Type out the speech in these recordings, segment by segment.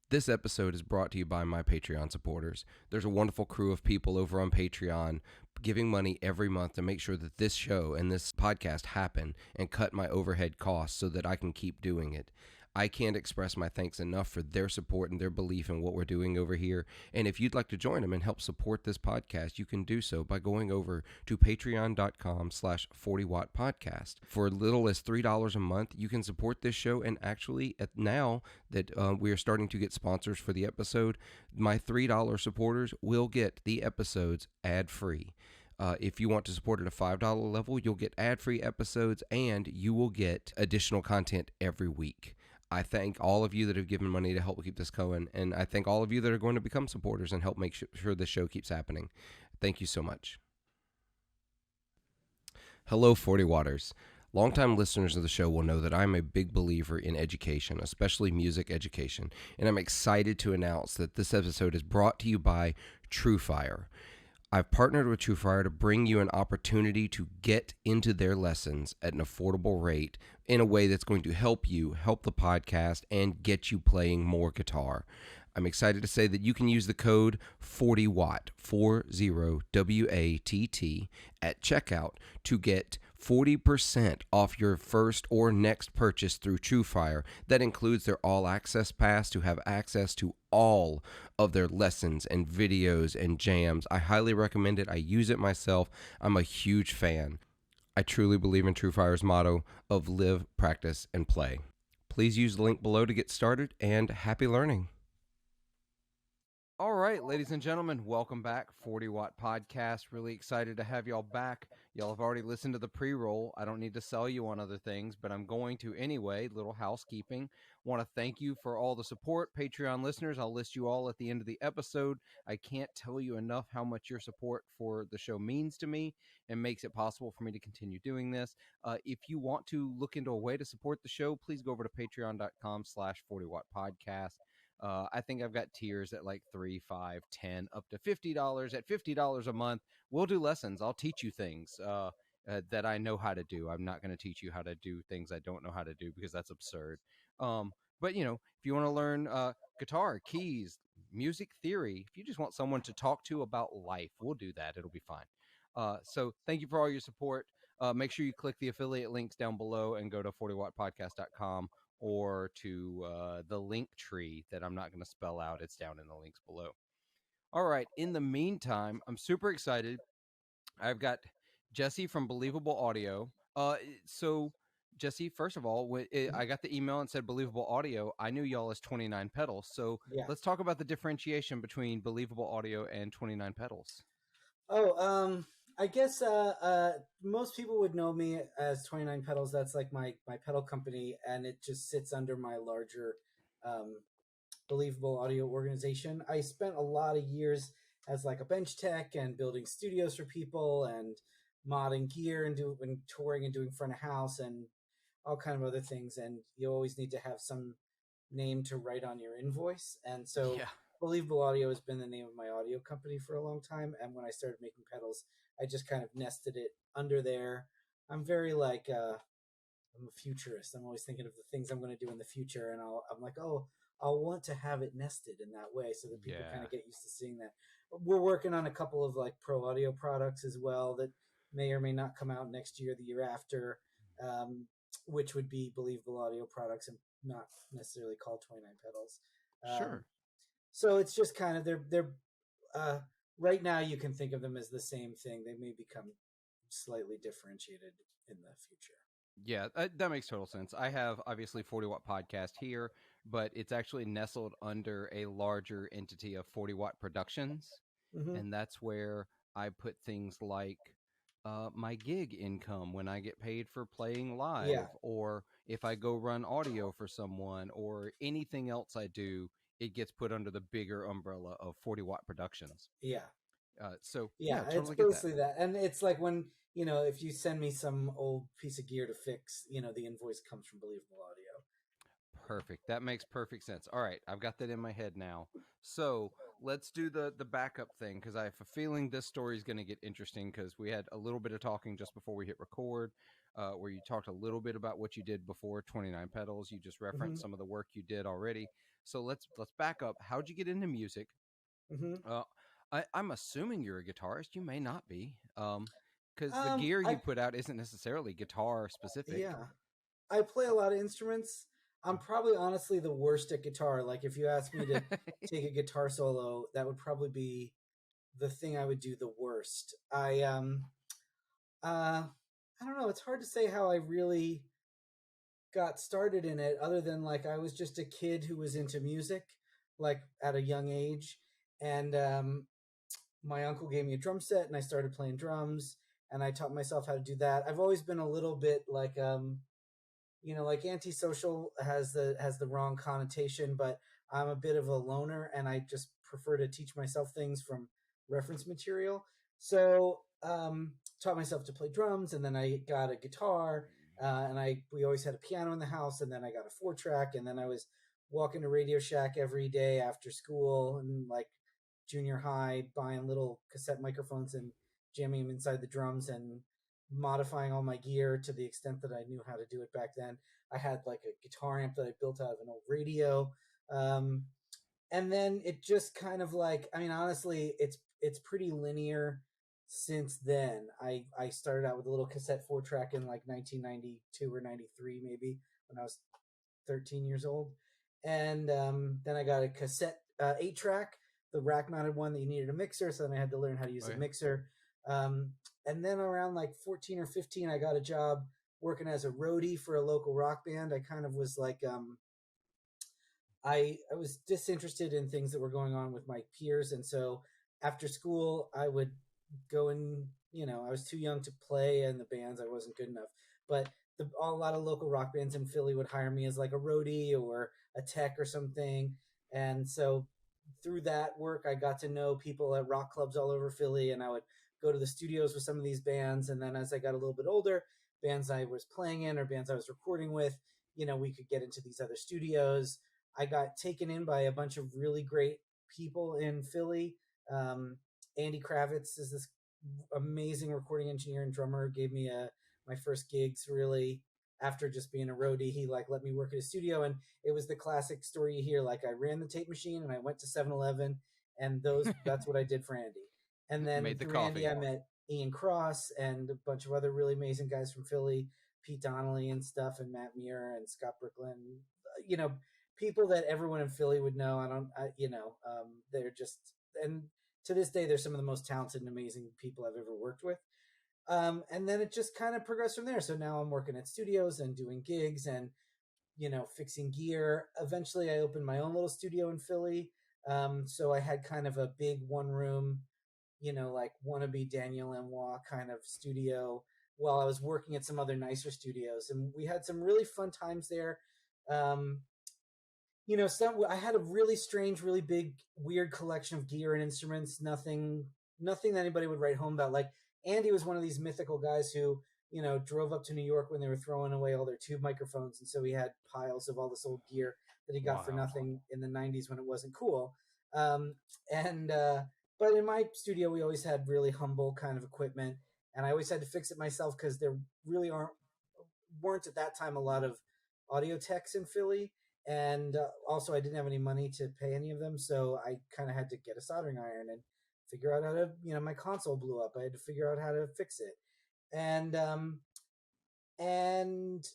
This episode is brought to you by my Patreon supporters. There's a wonderful crew of people over on Patreon giving money every month to make sure that this show and this podcast happen and cut my overhead costs so that I can keep doing it. I can't express my thanks enough for their support and their belief in what we're doing over here. And if you'd like to join them and help support this podcast, you can do so by going over to patreon.com/40watt podcast. For as little as $3 a month, you can support this show. And actually, now that we are starting to get sponsors for the episode, my $3 supporters will get the episodes ad-free. If you want to support at a $5 level, you'll get ad-free episodes and you will get additional content every week. I thank all of you that have given money to help keep this going, and I thank all of you that are going to become supporters and help make sure this show keeps happening. Thank you so much. Hello, 40 Watters. Longtime listeners of the show will know that I'm a big believer in education, especially music education, and I'm excited to announce that this episode is brought to you by TrueFire. I've partnered with TrueFire to bring you an opportunity to get into their lessons at an affordable rate in a way that's going to help you, help the podcast, and get you playing more guitar. I'm excited to say that you can use the code 40WATT, 40WATT, at checkout to get 40% off your first or next purchase through TrueFire. That includes their all-access pass to have access to all of their lessons and videos and jams. I highly recommend it. I use it myself. I'm a huge fan. I truly believe in TrueFire's motto of live, practice, and play. Please use the link below to get started, and happy learning. All right, ladies and gentlemen, welcome back. 40 Watt Podcast. Really excited to have y'all back. Y'all have already listened to the pre-roll. I don't need to sell you on other things, but I'm going to anyway. Little housekeeping. Want to thank you for all the support. Patreon listeners, I'll list you all at the end of the episode. I can't tell you enough how much your support for the show means to me and makes it possible for me to continue doing this. If you want to look into a way to support the show, please go over to patreon.com/40watt podcast. I think I've got tiers at like $3, $5, $10, up to $50. At $50 a month, we'll do lessons. I'll teach you things that I know how to do. I'm not going to teach you how to do things I don't know how to do because that's absurd. But, you know, if you want to learn guitar, keys, music theory, if you just want someone to talk to about life, we'll do that. It'll be fine. So thank you for all your support. Make sure you click the affiliate links down below and go to 40wattpodcast.com. or to the link tree that I'm not going to spell out. It's down in the links below. All right. In the meantime, I'm super excited. I've got Jesse from Believable Audio. So, Jesse, first of all, I got the email and said Believable Audio. I knew y'all as 29 Pedals. So let's talk about the differentiation between Believable Audio and 29 Pedals. I guess most people would know me as 29 Pedals. That's like my pedal company, and it just sits under my larger Believable Audio organization. I spent a lot of years as like a bench tech and building studios for people and modding gear and touring and doing front of house and all kind of other things. And you always need to have some name to write on your invoice. And so Believable Audio has been the name of my audio company for a long time. And when I started making pedals, I just kind of nested it under there. I'm very like, I'm a futurist. I'm always thinking of the things I'm going to do in the future. And I'm like, I'll want to have it nested in that way so that people kind of get used to seeing that. We're working on a couple of like pro audio products as well that may or may not come out next year, the year after, which would be Believable Audio products and not necessarily called 29 Pedals. Sure. So it's just kind of they're right now you can think of them as the same thing. They may become slightly differentiated in the future. Yeah, that makes total sense. I have obviously 40 Watt Podcast here, but it's actually nestled under a larger entity of 40 Watt Productions. Mm-hmm. And that's where I put things like my gig income when I get paid for playing live, or if I go run audio for someone, or anything else I do, it gets put under the bigger umbrella of 40 Watt Productions. Totally it's basically that. And it's like when, you know, if you send me some old piece of gear to fix, you know, the invoice comes from Believable Audio. Perfect. That makes perfect sense. All right. I've got that in my head now. So let's do the backup thing, because I have a feeling this story is going to get interesting, because we had a little bit of talking just before we hit record. where you talked a little bit about what you did before 29 Pedals. You just Hmm. referenced some of the work you did already. So let's back up. How'd you get into music? Hmm. Uh, I'm assuming you're a guitarist. You may not be, because the gear you I put out isn't necessarily guitar specific. Yeah, I play a lot of instruments. I'm probably honestly the worst at guitar. Like if you asked me to take a guitar solo, that would probably be the thing I would do the worst. Uh I don't know, it's hard to say how I really got started in it other than like I was just a kid who was into music like at a young age, and my uncle gave me a drum set and I started playing drums and I taught myself how to do that. I've always been a little bit like like antisocial has the wrong connotation, but I'm a bit of a loner and I just prefer to teach myself things from reference material. So taught myself to play drums, and then I got a guitar, and we always had a piano in the house, and then I got a 4-track, and then I was walking to Radio Shack every day after school and like junior high, buying little cassette microphones and jamming them inside the drums and modifying all my gear to the extent that I knew how to do it back then. I had like a guitar amp that I built out of an old radio. Um, and then it just kind of like, I mean, honestly, it's pretty linear since then. I started out with a little cassette 4-track in like 1992 or 93 maybe, when I was 13 years old. And then I got a cassette 8-track, the rack mounted one that you needed a mixer. So then I had to learn how to use Oh a yeah. mixer. Um, and then around like 14 or 15, I got a job working as a roadie for a local rock band. I kind of was like, I was disinterested in things that were going on with my peers. And so after school, I would go and, I was too young to play in the bands. I wasn't good enough. But a lot of local rock bands in Philly would hire me as like a roadie or a tech or something. And so through that work, I got to know people at rock clubs all over Philly, and I would go to the studios with some of these bands. And then as I got a little bit older, bands I was playing in or bands I was recording with, we could get into these other studios. I got taken in by a bunch of really great people in Philly. Um, Andy Kravitz is this amazing recording engineer and drummer. Gave me my first gigs really after just being a roadie. He like let me work at a studio, and it was the classic story you hear. Like I ran the tape machine and I went to 7-Eleven, and that's what I did for Andy. And then Made the through Andy, coffee. I met Ian Cross and a bunch of other really amazing guys from Philly, Pete Donnelly and stuff, and Matt Muir and Scott Brooklyn. You know, people that everyone in Philly would know. They're just, and to this day, they're some of the most talented and amazing people I've ever worked with. And then it just kind of progressed from there. So now I'm working at studios and doing gigs and, fixing gear. Eventually, I opened my own little studio in Philly. So I had kind of a big one room, like wannabe Daniel Lanois kind of studio while I was working at some other nicer studios. And we had some really fun times there. Um, I had a really strange, really big, weird collection of gear and instruments. Nothing that anybody would write home about. Like Andy was one of these mythical guys who, drove up to New York when they were throwing away all their tube microphones, and so he had piles of all this old gear that he got for Wild. nothing in the '90s when it wasn't cool. Um, and But in my studio, we always had really humble kind of equipment, and I always had to fix it myself because there really weren't at that time a lot of audio techs in Philly, and also I didn't have any money to pay any of them, so I kind of had to get a soldering iron and figure out how to, my console blew up. I had to figure out how to fix it, and and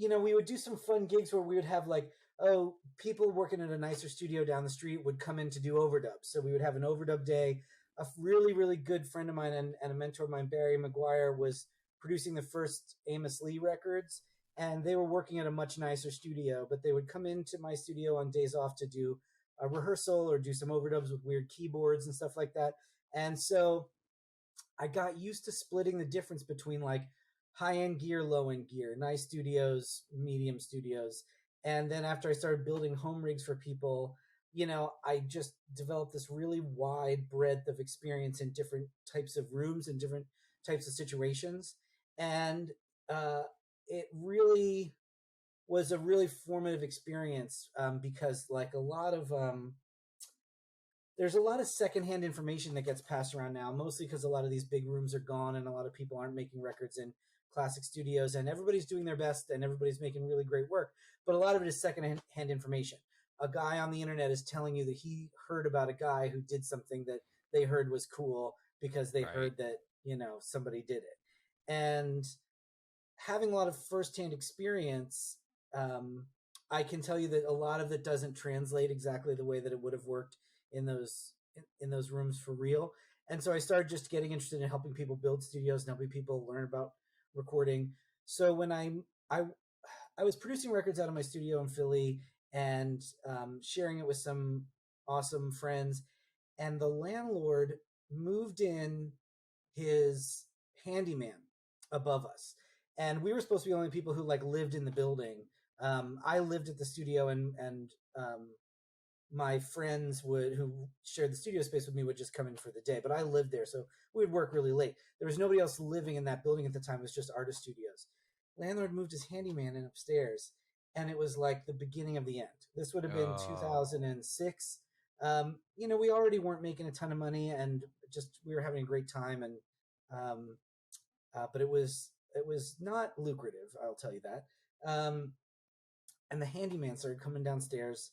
we would do some fun gigs where we would have like, people working at a nicer studio down the street would come in to do overdubs. So we would have an overdub day. A really, really good friend of mine and a mentor of mine, Barry McGuire, was producing the first Amos Lee records, and they were working at a much nicer studio, but they would come into my studio on days off to do a rehearsal or do some overdubs with weird keyboards and stuff like that. And so I got used to splitting the difference between like high end gear, low end gear, nice studios, medium studios. And then after I started building home rigs for people, I just developed this really wide breadth of experience in different types of rooms and different types of situations. And uh, it really was a really formative experience, because like there's a lot of secondhand information that gets passed around now, mostly because a lot of these big rooms are gone and a lot of people aren't making records in classic studios, and everybody's doing their best and everybody's making really great work. But a lot of it is secondhand information. A guy on the internet is telling you that he heard about a guy who did something that they heard was cool because they heard that, somebody did it. And having a lot of firsthand experience, I can tell you that a lot of it doesn't translate exactly the way that it would have worked in those rooms for real. And so I started just getting interested in helping people build studios and helping people learn about recording. So when I was producing records out of my studio in Philly and sharing it with some awesome friends, and the landlord moved in his handyman above us, and we were supposed to be the only people who lived in the building. I lived at the studio, and my friends who shared the studio space with me would just come in for the day, but I lived there, so we would work really late. There was nobody else living in that building at the time. It was just artist studios. Landlord moved his handyman in upstairs, and it was like the beginning of the end. This would have been 2006. We already weren't making a ton of money, and just we were having a great time, and but it was not lucrative, I'll tell you that. And the handyman started coming downstairs.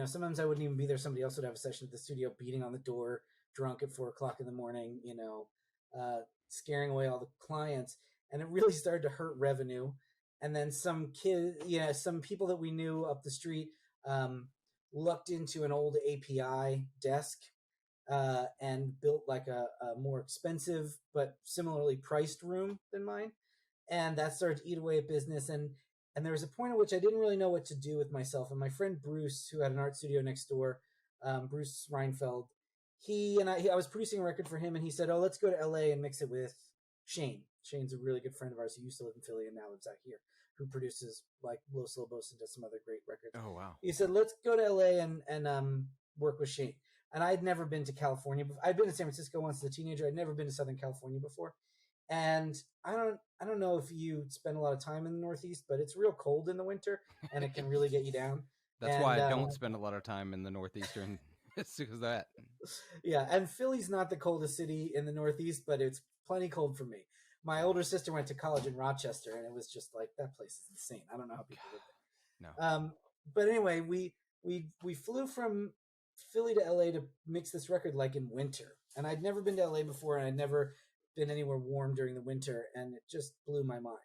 Sometimes I wouldn't even be there. Somebody else would have a session at the studio, beating on the door, drunk at 4:00 in the morning, scaring away all the clients. And it really started to hurt revenue. And then some people that we knew up the street lucked into an old API desk and built like a more expensive but similarly priced room than mine. And that started to eat away at business. And there was a point at which I didn't really know what to do with myself. And my friend Bruce, who had an art studio next door, Bruce Reinfeld, I was producing a record for him, and he said, "Oh, let's go to LA and mix it with Shane." Shane's a really good friend of ours who used to live in Philly and now lives out here, who produces like Los Lobos and does some other great records. Oh, wow. He said, "Let's go to LA and work with Shane." And I'd never been to California. I'd been to San Francisco once as a teenager. I'd never been to Southern California before. And I don't know if you spend a lot of time in the Northeast, but it's real cold in the winter, and it can really get you down. That's why I don't spend a lot of time in the Northeastern. It's because of that. Yeah, and Philly's not the coldest city in the Northeast, but it's plenty cold for me. My older sister went to college in Rochester, and it was just like, that place is insane. I don't know how people live there. No. But anyway, we flew from Philly to LA to mix this record like in winter, and I'd never been to LA before, and I'd never been anywhere warm during the winter, and it just blew my mind.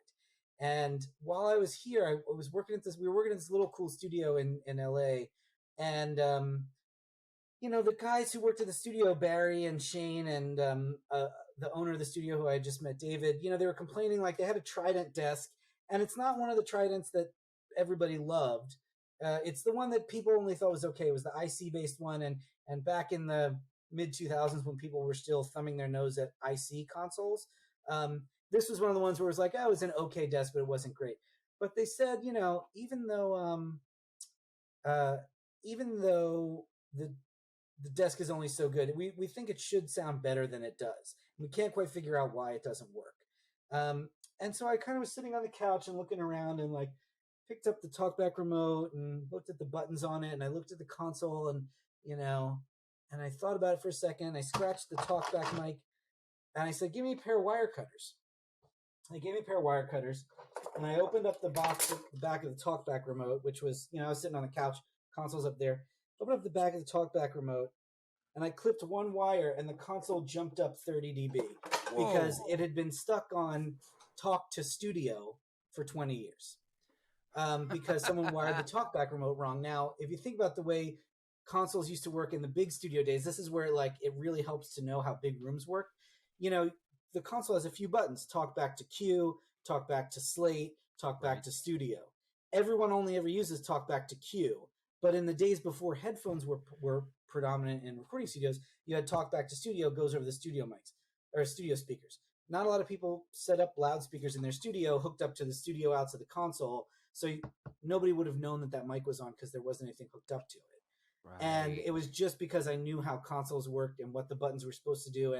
And while I was here, I was working at we were working at this little cool studio in LA, and the guys who worked at the studio, Barry and Shane, and the owner of the studio who I just met, David, they were complaining like they had a Trident desk, and it's not one of the Tridents that everybody loved. It's the one that people only thought was okay. It was the IC based one, and back in the mid 2000s when people were still thumbing their nose at IC consoles, this was one of the ones where it was like, it was an okay desk, but it wasn't great. But they said, even though the desk is only so good, we think it should sound better than it does. We can't quite figure out why it doesn't work. And so I kind of was sitting on the couch and looking around, and like picked up the TalkBack remote and looked at the buttons on it, and I looked at the console, and and I thought about it for a second. I scratched the TalkBack mic, and I said, "Give me a pair of wire cutters." They gave me a pair of wire cutters, and I opened up the box at the back of the TalkBack remote, which was, I was sitting on the couch, console's up there. Opened up the back of the TalkBack remote, and I clipped one wire, and the console jumped up 30 dB. Whoa. Because it had been stuck on Talk to Studio for 20 years. Because someone wired the TalkBack remote wrong. Now, if you think about the way consoles used to work in the big studio days, this is where it really helps to know how big rooms work. The console has a few buttons: TalkBack to Q, TalkBack to Slate, TalkBack to Studio. Everyone only ever uses TalkBack to Q. But in the days before headphones were predominant in recording studios, you had TalkBack to Studio, goes over the studio mics or studio speakers. Not a lot of people set up loudspeakers in their studio hooked up to the studio outs of the console, so nobody would have known that mic was on because there wasn't anything hooked up to it. Right. And it was just because I knew how consoles worked and what the buttons were supposed to do.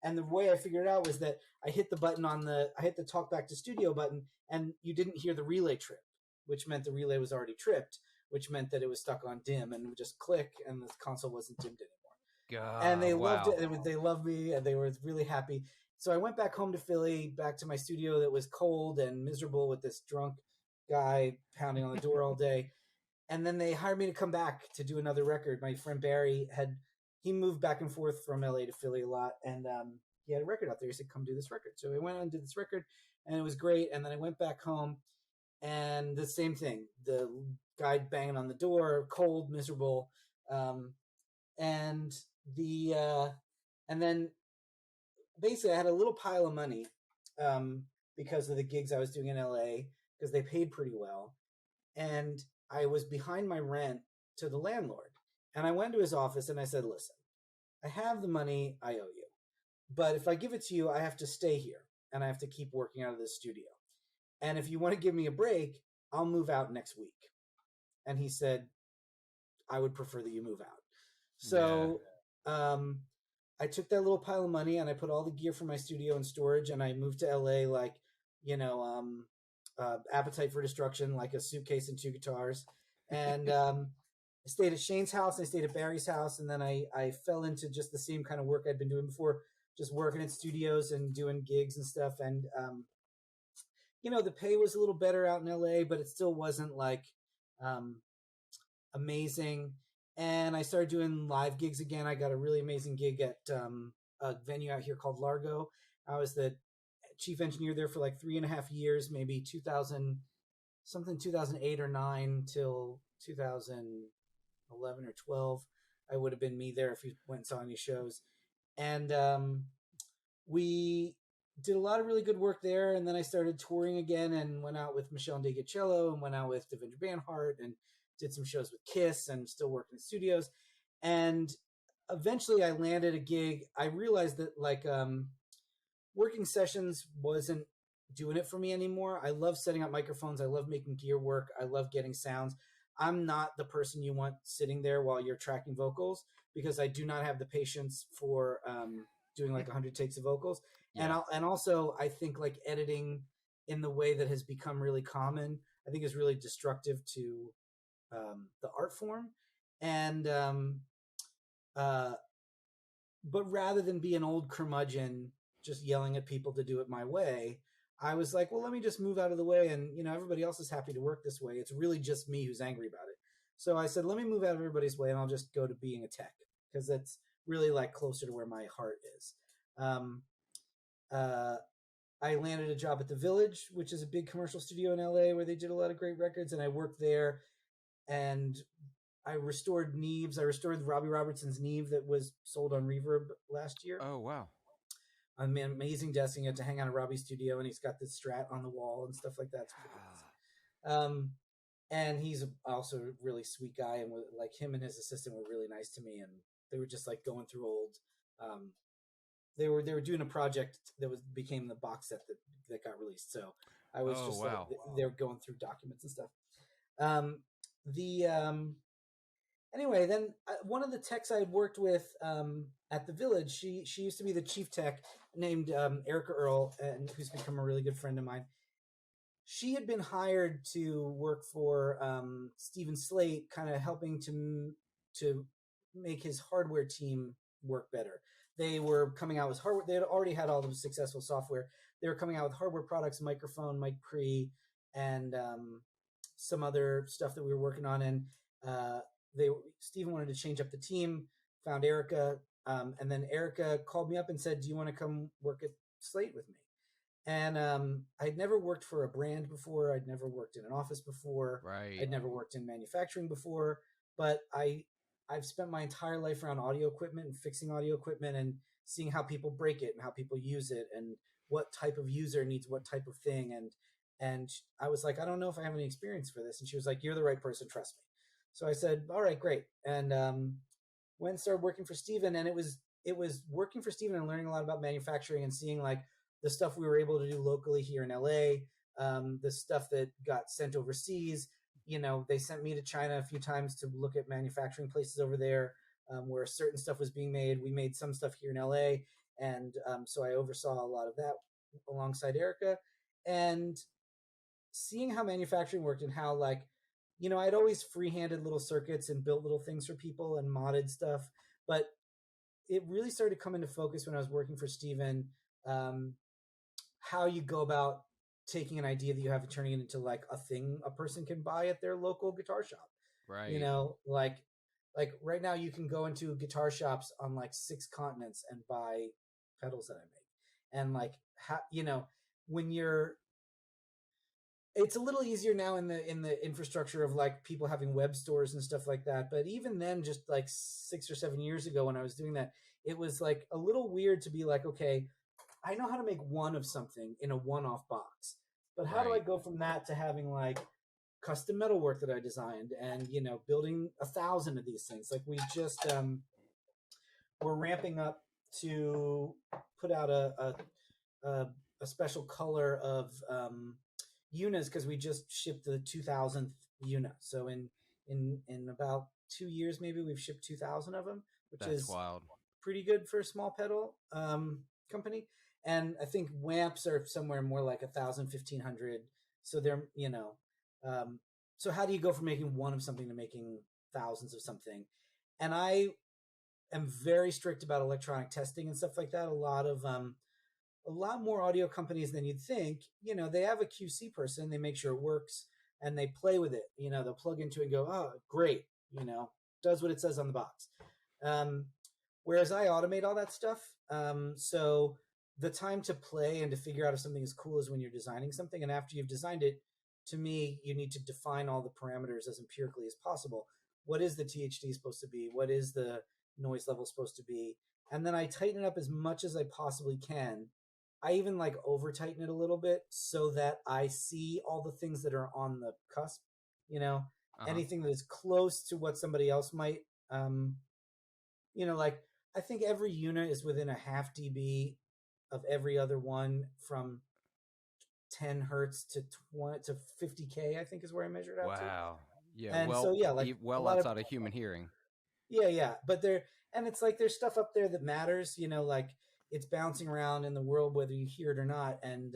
And the way I figured it out was that I hit the button I hit the TalkBack to Studio button, and you didn't hear the relay trip, which meant the relay was already tripped, which meant that it was stuck on dim and would just click, and the console wasn't dimmed anymore. God, and they loved it. They loved me, and they were really happy. So I went back home to Philly, back to my studio that was cold and miserable with this drunk guy pounding on the door all day. And then they hired me to come back to do another record. My friend Barry he moved back and forth from LA to Philly a lot, and he had a record out there. He said, "Come do this record." So I went on and did this record, and it was great. And then I went back home, and the same thing. The guy banging on the door, cold, miserable, and and then basically I had a little pile of money because of the gigs I was doing in LA because they paid pretty well, and I was behind my rent to the landlord. And I went to his office and I said, "Listen, I have the money I owe you, but if I give it to you, I have to stay here and I have to keep working out of this studio. And if you want to give me a break, I'll move out next week." And he said, "I would prefer that you move out." So I took that little pile of money and I put all the gear for my studio in storage, and I moved to LA like, Appetite for Destruction, like a suitcase and two guitars. And I stayed at Shane's house, I stayed at Barry's house, and then I fell into just the same kind of work I'd been doing before, just working in studios and doing gigs and stuff. And, the pay was a little better out in LA, but it still wasn't like amazing. And I started doing live gigs again. I got a really amazing gig at a venue out here called Largo. I was the chief engineer there for like 3.5 years, maybe 2008 or 9 till 2011 or 12. I would have been me there if you went and saw any shows. And we did a lot of really good work there. And then I started touring again and went out with Michelle and DeGacello and went out with Devendra Banhart and did some shows with Kiss and still working in studios. And eventually I landed a gig. I realized that working sessions wasn't doing it for me anymore. I love setting up microphones. I love making gear work. I love getting sounds. I'm not the person you want sitting there while you're tracking vocals because I do not have the patience for doing like 100 takes of vocals. Yeah. And also I think like editing in the way that has become really common, I think is really destructive to the art form. And but rather than be an old curmudgeon just yelling at people to do it my way, I was like, well, let me just move out of the way, and everybody else is happy to work this way. It's really just me who's angry about it. So I said, let me move out of everybody's way, and I'll just go to being a tech because that's really like closer to where my heart is. I landed a job at the Village, which is a big commercial studio in LA where they did a lot of great records, and I worked there. And I restored Neves. I restored Robbie Robertson's Neve that was sold on Reverb last year. Oh, wow. I'm an amazing desk. You get to hang out at Robbie's studio, and he's got this Strat on the wall and stuff like that. It's pretty amazing. And he's also a really sweet guy, and like him and his assistant were really nice to me, and they were just like going through old. They were doing a project that became the box set that got released. So I was they were going through documents and stuff. Anyway, then one of the techs I had worked with at the Village, she used to be the chief tech, named Erica Earl, and who's become a really good friend of mine. She had been hired to work for Stephen Slate, kind of helping to make his hardware team work better. They were coming out with hardware. They had already had all the successful software. They were coming out with hardware products, microphone, mic pre, and some other stuff that we were working on. And Stephen wanted to change up the team, found Erica, and then Erica called me up and said, "Do you want to come work at Slate with me?" And I'd never worked for a brand before. I'd never worked in an office before. Right. I'd never worked in manufacturing before. But I've spent my entire life around audio equipment and fixing audio equipment and seeing how people break it and how people use it and what type of user needs what type of thing. And I was like, I don't know if I have any experience for this. And she was like, "You're the right person. Trust me." So I said, all right, great. And went and started working for Stephen. And it was working for Stephen and learning a lot about manufacturing and seeing like the stuff we were able to do locally here in LA, the stuff that got sent overseas. They sent me to China a few times to look at manufacturing places over there where certain stuff was being made. We made some stuff here in LA. And so I oversaw a lot of that alongside Erica. And seeing how manufacturing worked and how I'd always free-handed little circuits and built little things for people and modded stuff. But it really started to come into focus when I was working for Stephen um, how you go about taking an idea that you have and turning it into like a thing a person can buy at their local guitar shop. You Right. know, like right now you can go into guitar shops on like 6 continents and buy pedals that I make. And like you know, when you're it's a little easier now in the infrastructure of like people having web stores and stuff like that, but even then, just like 6 or 7 years ago when I was doing that, it was like a little weird to be like, okay, I know how to make one of something in a one-off box, but how do I Right. go from that to having like custom metalwork that I designed and building 1,000 of these things? Like we just we're ramping up to put out a, a special color of EUNAs because we just shipped the 2000th EUNA. So in about 2 years, maybe we've shipped 2,000 of them, which That's is wild. pretty good for a small pedal company. And I think WAMPs are somewhere more like 1,000, 1,500. So they're, so how do you go from making one of something to making thousands of something? And I am very strict about electronic testing and stuff like that. A lot more audio companies than you'd think, they have a QC person, they make sure it works and they play with it. They'll plug into it and go, oh, great, does what it says on the box. Whereas I automate all that stuff. So the time to play and to figure out if something is cool is when you're designing something. And after you've designed it, to me, you need to define all the parameters as empirically as possible. What is the THD supposed to be? What is the noise level supposed to be? And then I tighten it up as much as I possibly can. I even like over tighten it a little bit so that I see all the things that are on the cusp, anything that is close to what somebody else might, like I think every unit is within a half dB of every other one from 10 hertz to 20 to 50K, I think is where I measured out to. Wow. Yeah. And Well, so, yeah, like a well lot of, outside of human hearing. yeah. But and it's like there's stuff up there that matters, like it's bouncing around in the world, whether you hear it or not. And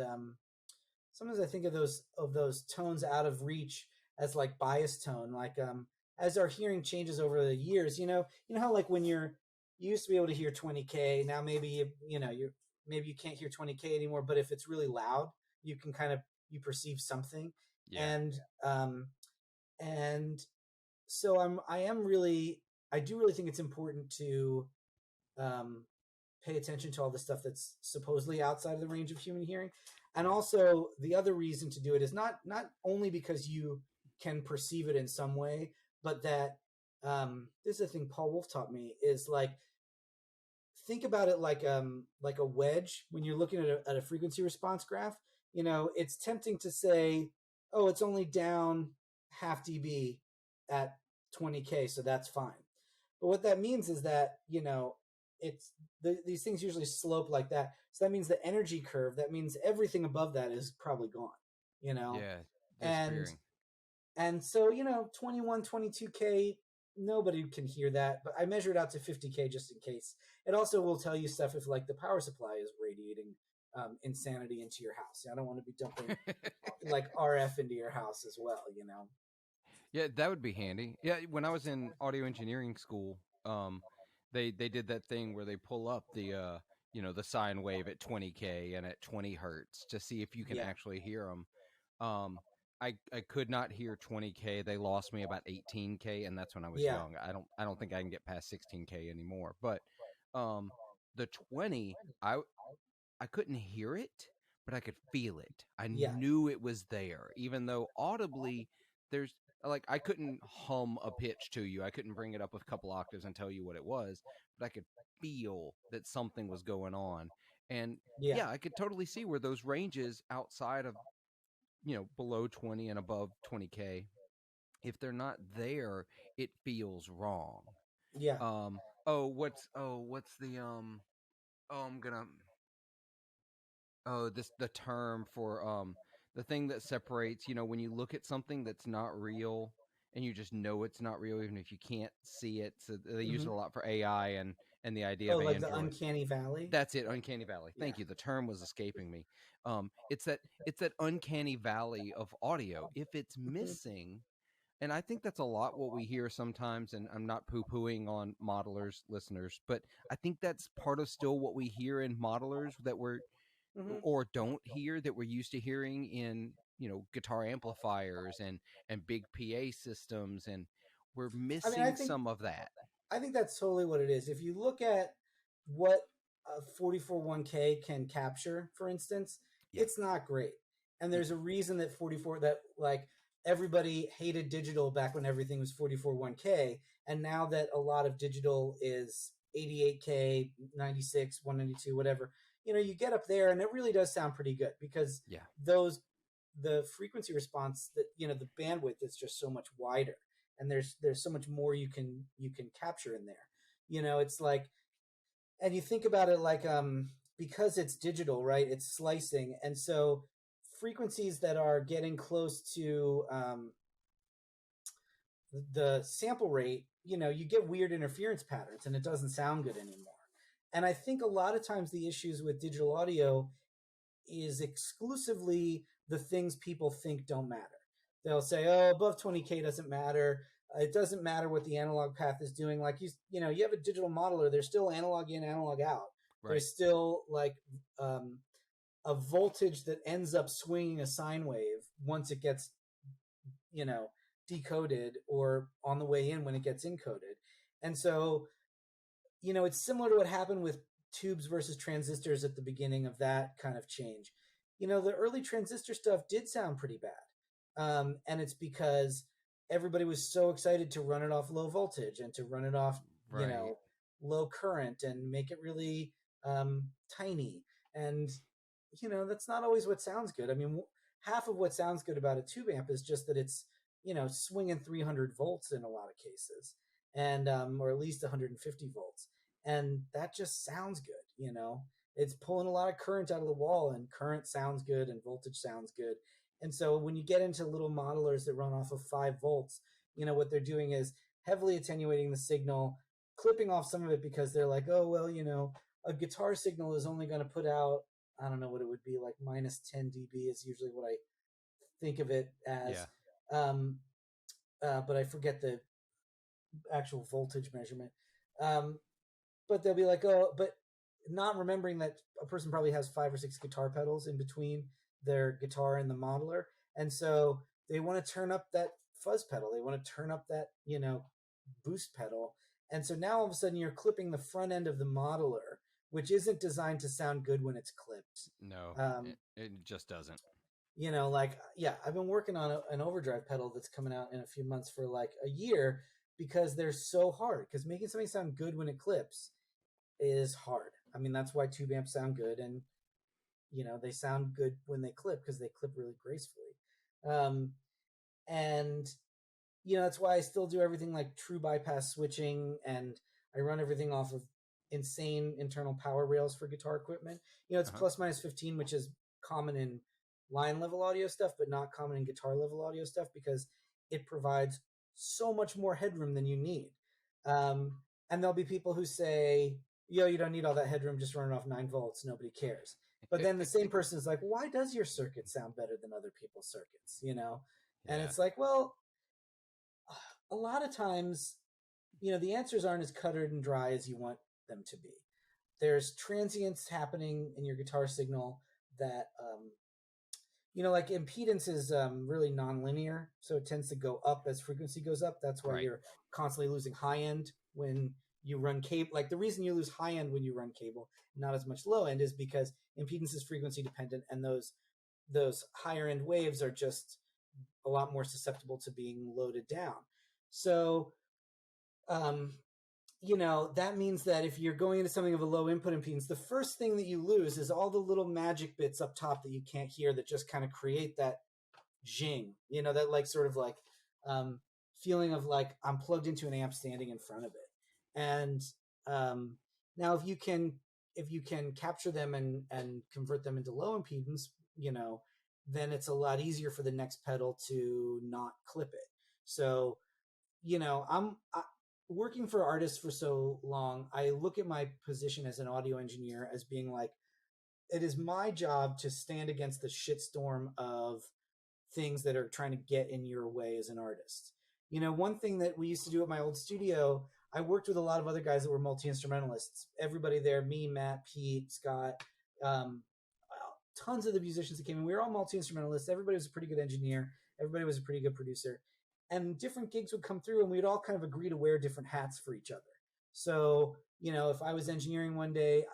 sometimes I think of those tones out of reach as like bias tone, like as our hearing changes over the years, you know how like when you used to be able to hear 20K, now maybe maybe you can't hear 20K anymore, but if it's really loud, you can you perceive something. Yeah. And so I do really think it's important to pay attention to all the stuff that's supposedly outside of the range of human hearing. And also the other reason to do it is not only because you can perceive it in some way, but that this is a thing Paul Wolf taught me, is like, think about it like a wedge. When you're looking at a frequency response graph, it's tempting to say, oh, it's only down half dB at 20K, so that's fine. But what that means is that, it's these things usually slope like that. So that means the energy curve, that means everything above that is probably gone, Yeah. and Disappearing. and so 21, 22K, nobody can hear that, but I measure it out to 50K just in case. It also will tell you stuff if like the power supply is radiating insanity into your house. I don't want to be dumping like RF into your house as well. Yeah, that would be handy. Yeah, when I was in audio engineering school, they did that thing where they pull up the the sine wave at 20K and at 20 hertz to see if you can Yeah. actually hear them. I could not hear 20K. They lost me about 18K, and that's when I was Yeah. young. I don't think I can get past 16K anymore. But the 20, I couldn't hear it, but I could feel it. I Yeah. knew it was there, even though audibly there's like I couldn't hum a pitch to you. I couldn't bring it up a couple octaves and tell you what it was, but I could feel that something was going on. And Yeah. yeah, I could totally see where those ranges outside of below 20 and above 20K, if they're not there, it feels wrong. Yeah. What's the oh I'm gonna the term for the thing that separates, when you look at something that's not real and you just know it's not real even if you can't see it. So they use it a lot for AI and the idea Oh, of like the Android. uncanny valley. That's it, uncanny valley. Yeah. Thank you. The term was escaping me. It's that uncanny valley of audio. If it's missing, and I think that's a lot what we hear sometimes, and I'm not poo-pooing on modelers, listeners, but I think that's part of still what we hear in modelers, that Hmm. or don't hear that we're used to hearing in, guitar amplifiers and big PA systems, and we're I mean, I missing think some of that. I think that's totally what it is. If you look at what a 44.1K can capture, for instance, Yeah. it's not great. And there's a Mm-mm. reason that 44 that like everybody hated digital back when everything was 44.1K, and now that a lot of digital is 88K, 96, 192, whatever, you get up there and it really does sound pretty good because Yeah. those the frequency response that the bandwidth is just so much wider, and there's so much more you can capture in there. It's like, and you think about it like, because it's digital, right? It's slicing, and so frequencies that are getting close to the sample rate, you get weird interference patterns and it doesn't sound good anymore. And I think a lot of times the issues with digital audio is exclusively the things people think don't matter. They'll say, "Oh, above 20K doesn't matter. It doesn't matter what the analog path is doing." Like you have a digital modeler. There's still analog in, analog out. Right. There's still like a voltage that ends up swinging a sine wave once it gets decoded, or on the way in when it gets encoded. And so it's similar to what happened with tubes versus transistors at the beginning of that kind of change. The early transistor stuff did sound pretty bad. And it's because everybody was so excited to run it off low voltage and to run it off, Right. low current and make it really tiny. And, that's not always what sounds good. I mean, half of what sounds good about a tube amp is just that it's, swinging 300 volts in a lot of cases, and or at least 150 volts, and that just sounds good. It's pulling a lot of current out of the wall, and current sounds good and voltage sounds good. And so when you get into little modelers that run off of 5 volts, what they're doing is heavily attenuating the signal, clipping off some of it because they're like, oh well, a guitar signal is only going to put out, I don't know what it would be, like minus 10 dB is usually what I think of it as. Yeah. um, but I forget the actual voltage measurement. Um, but they'll be like, oh, but not remembering that a person probably has 5 or 6 guitar pedals in between their guitar and the modeler. And so they want to turn up that fuzz pedal. They want to turn up that, boost pedal. And so now all of a sudden you're clipping the front end of the modeler, which isn't designed to sound good when it's clipped. No, Um, it just doesn't. like, yeah, I've been working on an overdrive pedal that's coming out in a few months for like a year, because they're so hard. Because making something sound good when it clips is hard. I mean, that's why tube amps sound good, and they sound good when they clip because they clip really gracefully. And that's why I still do everything like true bypass switching, and I run everything off of insane internal power rails for guitar equipment. It's Uh-huh. plus minus 15, which is common in line level audio stuff, but not common in guitar level audio stuff, because it provides so much more headroom than you need. And there'll be people who say, yo, you don't need all that headroom, just run it off 9 volts, nobody cares. But then the same person is like, why does your circuit sound better than other people's circuits? And Yeah. it's like, well, a lot of times, the answers aren't as cut and dry as you want them to be. There's transients happening in your guitar signal that, like impedance is really nonlinear, so it tends to go up as frequency goes up. That's why Right. you're constantly losing high end when you run cable. Like the reason you lose high end when you run cable, not as much low end, is because impedance is frequency dependent, and those higher end waves are just a lot more susceptible to being loaded down. So, um, that means that if you're going into something of a low input impedance, the first thing that you lose is all the little magic bits up top that you can't hear, that just kind of create that jing, that like sort of like feeling of like I'm plugged into an amp standing in front of it. And now if you can capture them and convert them into low impedance, then it's a lot easier for the next pedal to not clip it. So, I'm working for artists for so long. I look at my position as an audio engineer as being like, it is my job to stand against the shitstorm of things that are trying to get in your way as an artist. One thing that we used to do at my old studio, I worked with a lot of other guys that were multi-instrumentalists. Everybody there, me, Matt, Pete, Scott, tons of the musicians that came in, we were all multi-instrumentalists. Everybody was a pretty good engineer. Everybody was a pretty good producer. And different gigs would come through and we'd all kind of agree to wear different hats for each other. So, if I was engineering one day,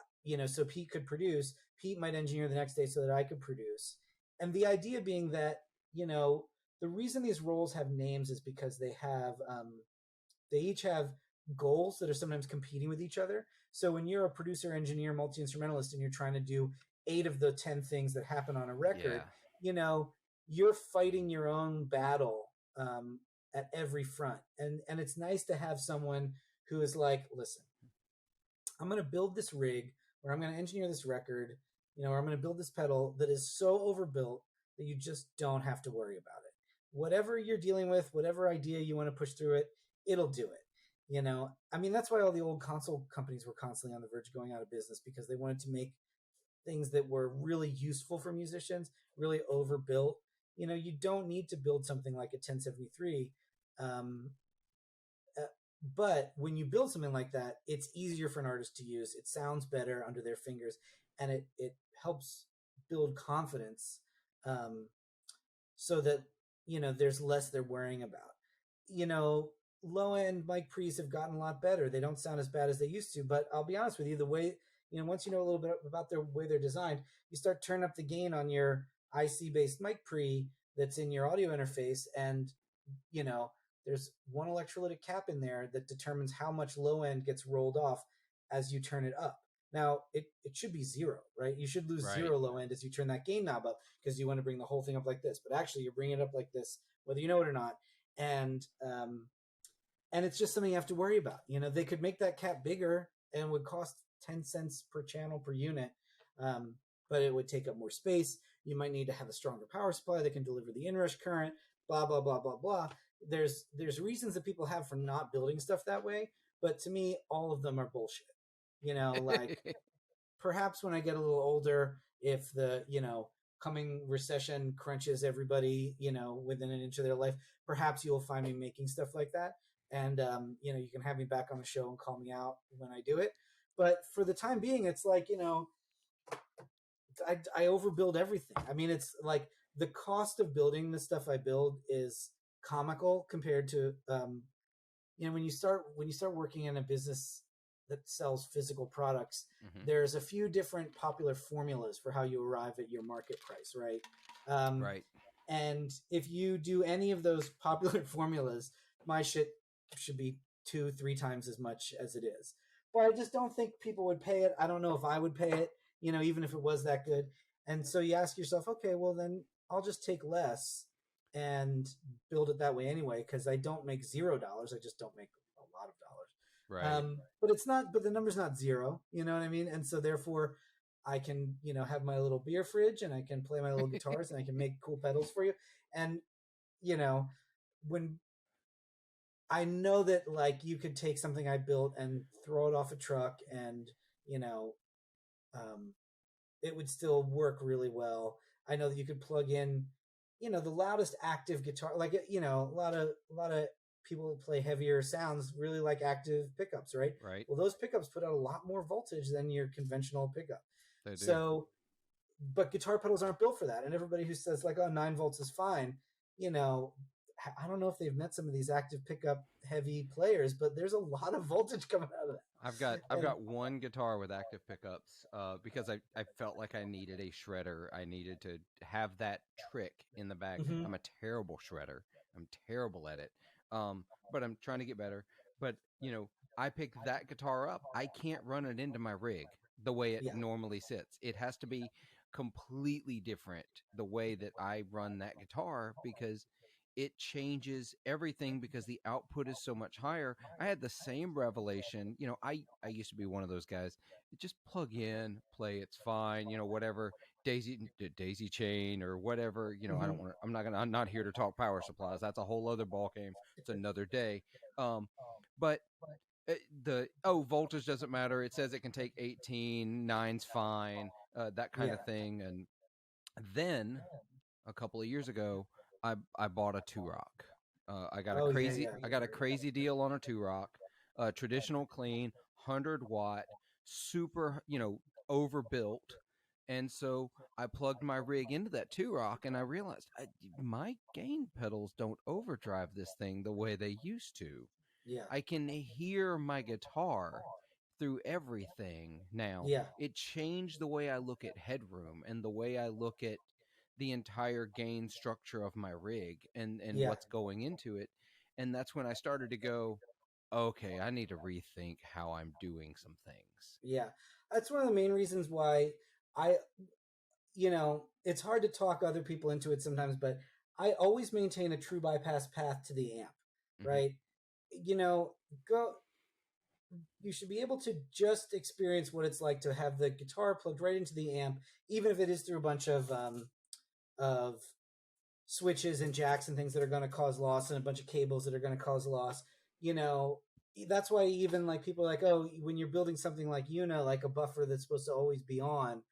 so Pete could produce, Pete might engineer the next day so that I could produce. And the idea being that, the reason these roles have names is because they each have goals that are sometimes competing with each other. So when you're a producer, engineer, multi-instrumentalist, and you're trying to do 8 of the 10 things that happen on a record, you're fighting your own battle at every front. And it's nice to have someone who is like, listen, I'm going to build this rig, or I'm going to engineer this record, or I'm going to build this pedal that is so overbuilt that you just don't have to worry about it. Whatever you're dealing with, whatever idea you want to push through it, it'll do it. That's why all the old console companies were constantly on the verge of going out of business, because they wanted to make things that were really useful for musicians, really overbuilt. You don't need to build something like a 1073. But when you build something like that, it's easier for an artist to use. It sounds better under their fingers, and it helps build confidence, so that, there's less they're worrying about. Low-end mic pre's have gotten a lot better. They don't sound as bad as they used to, but I'll be honest with you, the way, once you know a little bit about the way they're designed, you start turning up the gain on your IC-based mic pre that's in your audio interface, and, there's one electrolytic cap in there that determines how much low end gets rolled off as you turn it up. Now, it should be 0, right? You should lose 0 low end as you turn that gain knob up, because you want to bring the whole thing up like this. But actually, you're bringing it up like this, whether you know it or not. And it's just something you have to worry about. They could make that cap bigger and it would cost 10 cents per channel per unit, but it would take up more space. You might need to have a stronger power supply that can deliver the inrush current, blah, blah, blah, blah, blah. There's reasons that people have for not building stuff that way, but to me, all of them are bullshit. Like perhaps when I get a little older, if the, coming recession crunches everybody, within an inch of their life, perhaps you'll find me making stuff like that. And, you can have me back on the show and call me out when I do it. But for the time being, it's like, I overbuild everything. It's like the cost of building the stuff I build is comical compared to, when you start working in a business that sells physical products, there's a few different popular formulas for how you arrive at your market price, right? Right. And if you do any of those popular formulas, my shit should be 2-3 times as much as it is. But I just don't think people would pay it. I don't know if I would pay it, even if it was that good. And so you ask yourself, okay, well then I'll just take less and build it that way anyway, because I don't make $0. I just don't make a lot of dollars. Right. But the number's not 0, you know what I mean? And so therefore I can, have my little beer fridge and I can play my little guitars and I can make cool pedals for you. And, when I know that like you could take something I built and throw it off a truck and, it would still work really well. I know that you could plug in, the loudest active guitar, like, a lot of people who play heavier sounds really like active pickups, right? Right. Well, those pickups put out a lot more voltage than your conventional pickup. They do. So, but guitar pedals aren't built for that. And everybody who says like, oh, 9 volts is fine, I don't know if they've met some of these active pickup heavy players, but there's a lot of voltage coming out of that. I've got one guitar with active pickups because I felt like I needed a shredder. I needed to have that trick in the bag. I'm a terrible shredder. I'm terrible at it. But I'm trying to get better. But I picked that guitar up. I can't run it into my rig the way it normally sits. It has to be completely different the way that I run that guitar, because it changes everything, because the output is so much higher. I had the same revelation. I used to be one of those guys. Just plug in, play, it's fine. Whatever daisy chain or whatever. I'm not here to talk power supplies. That's a whole other ball game. It's another day. But voltage doesn't matter. It says it can take 18, 9's fine, that kind of thing. And then a couple of years ago, I bought a 2-rock. I got a crazy deal on a 2-rock, traditional clean, 100-watt, super, overbuilt. And so I plugged my rig into that 2-rock, and I realized my gain pedals don't overdrive this thing the way they used to. Yeah. I can hear my guitar through everything now. Yeah. It changed the way I look at headroom and the way I look at the entire gain structure of my rig and Yeah. what's going into it. And that's when I started to go, okay, I need to rethink how I'm doing some things. Yeah. That's one of the main reasons why I, it's hard to talk other people into it sometimes, but I always maintain a true bypass path to the amp, right? Go. You should be able to just experience what it's like to have the guitar plugged right into the amp, even if it is through a bunch of switches and jacks and things that are going to cause loss and a bunch of cables that are going to cause loss. That's why even like people are like, oh, when you're building something like EUNA, like a buffer that's supposed to always be on,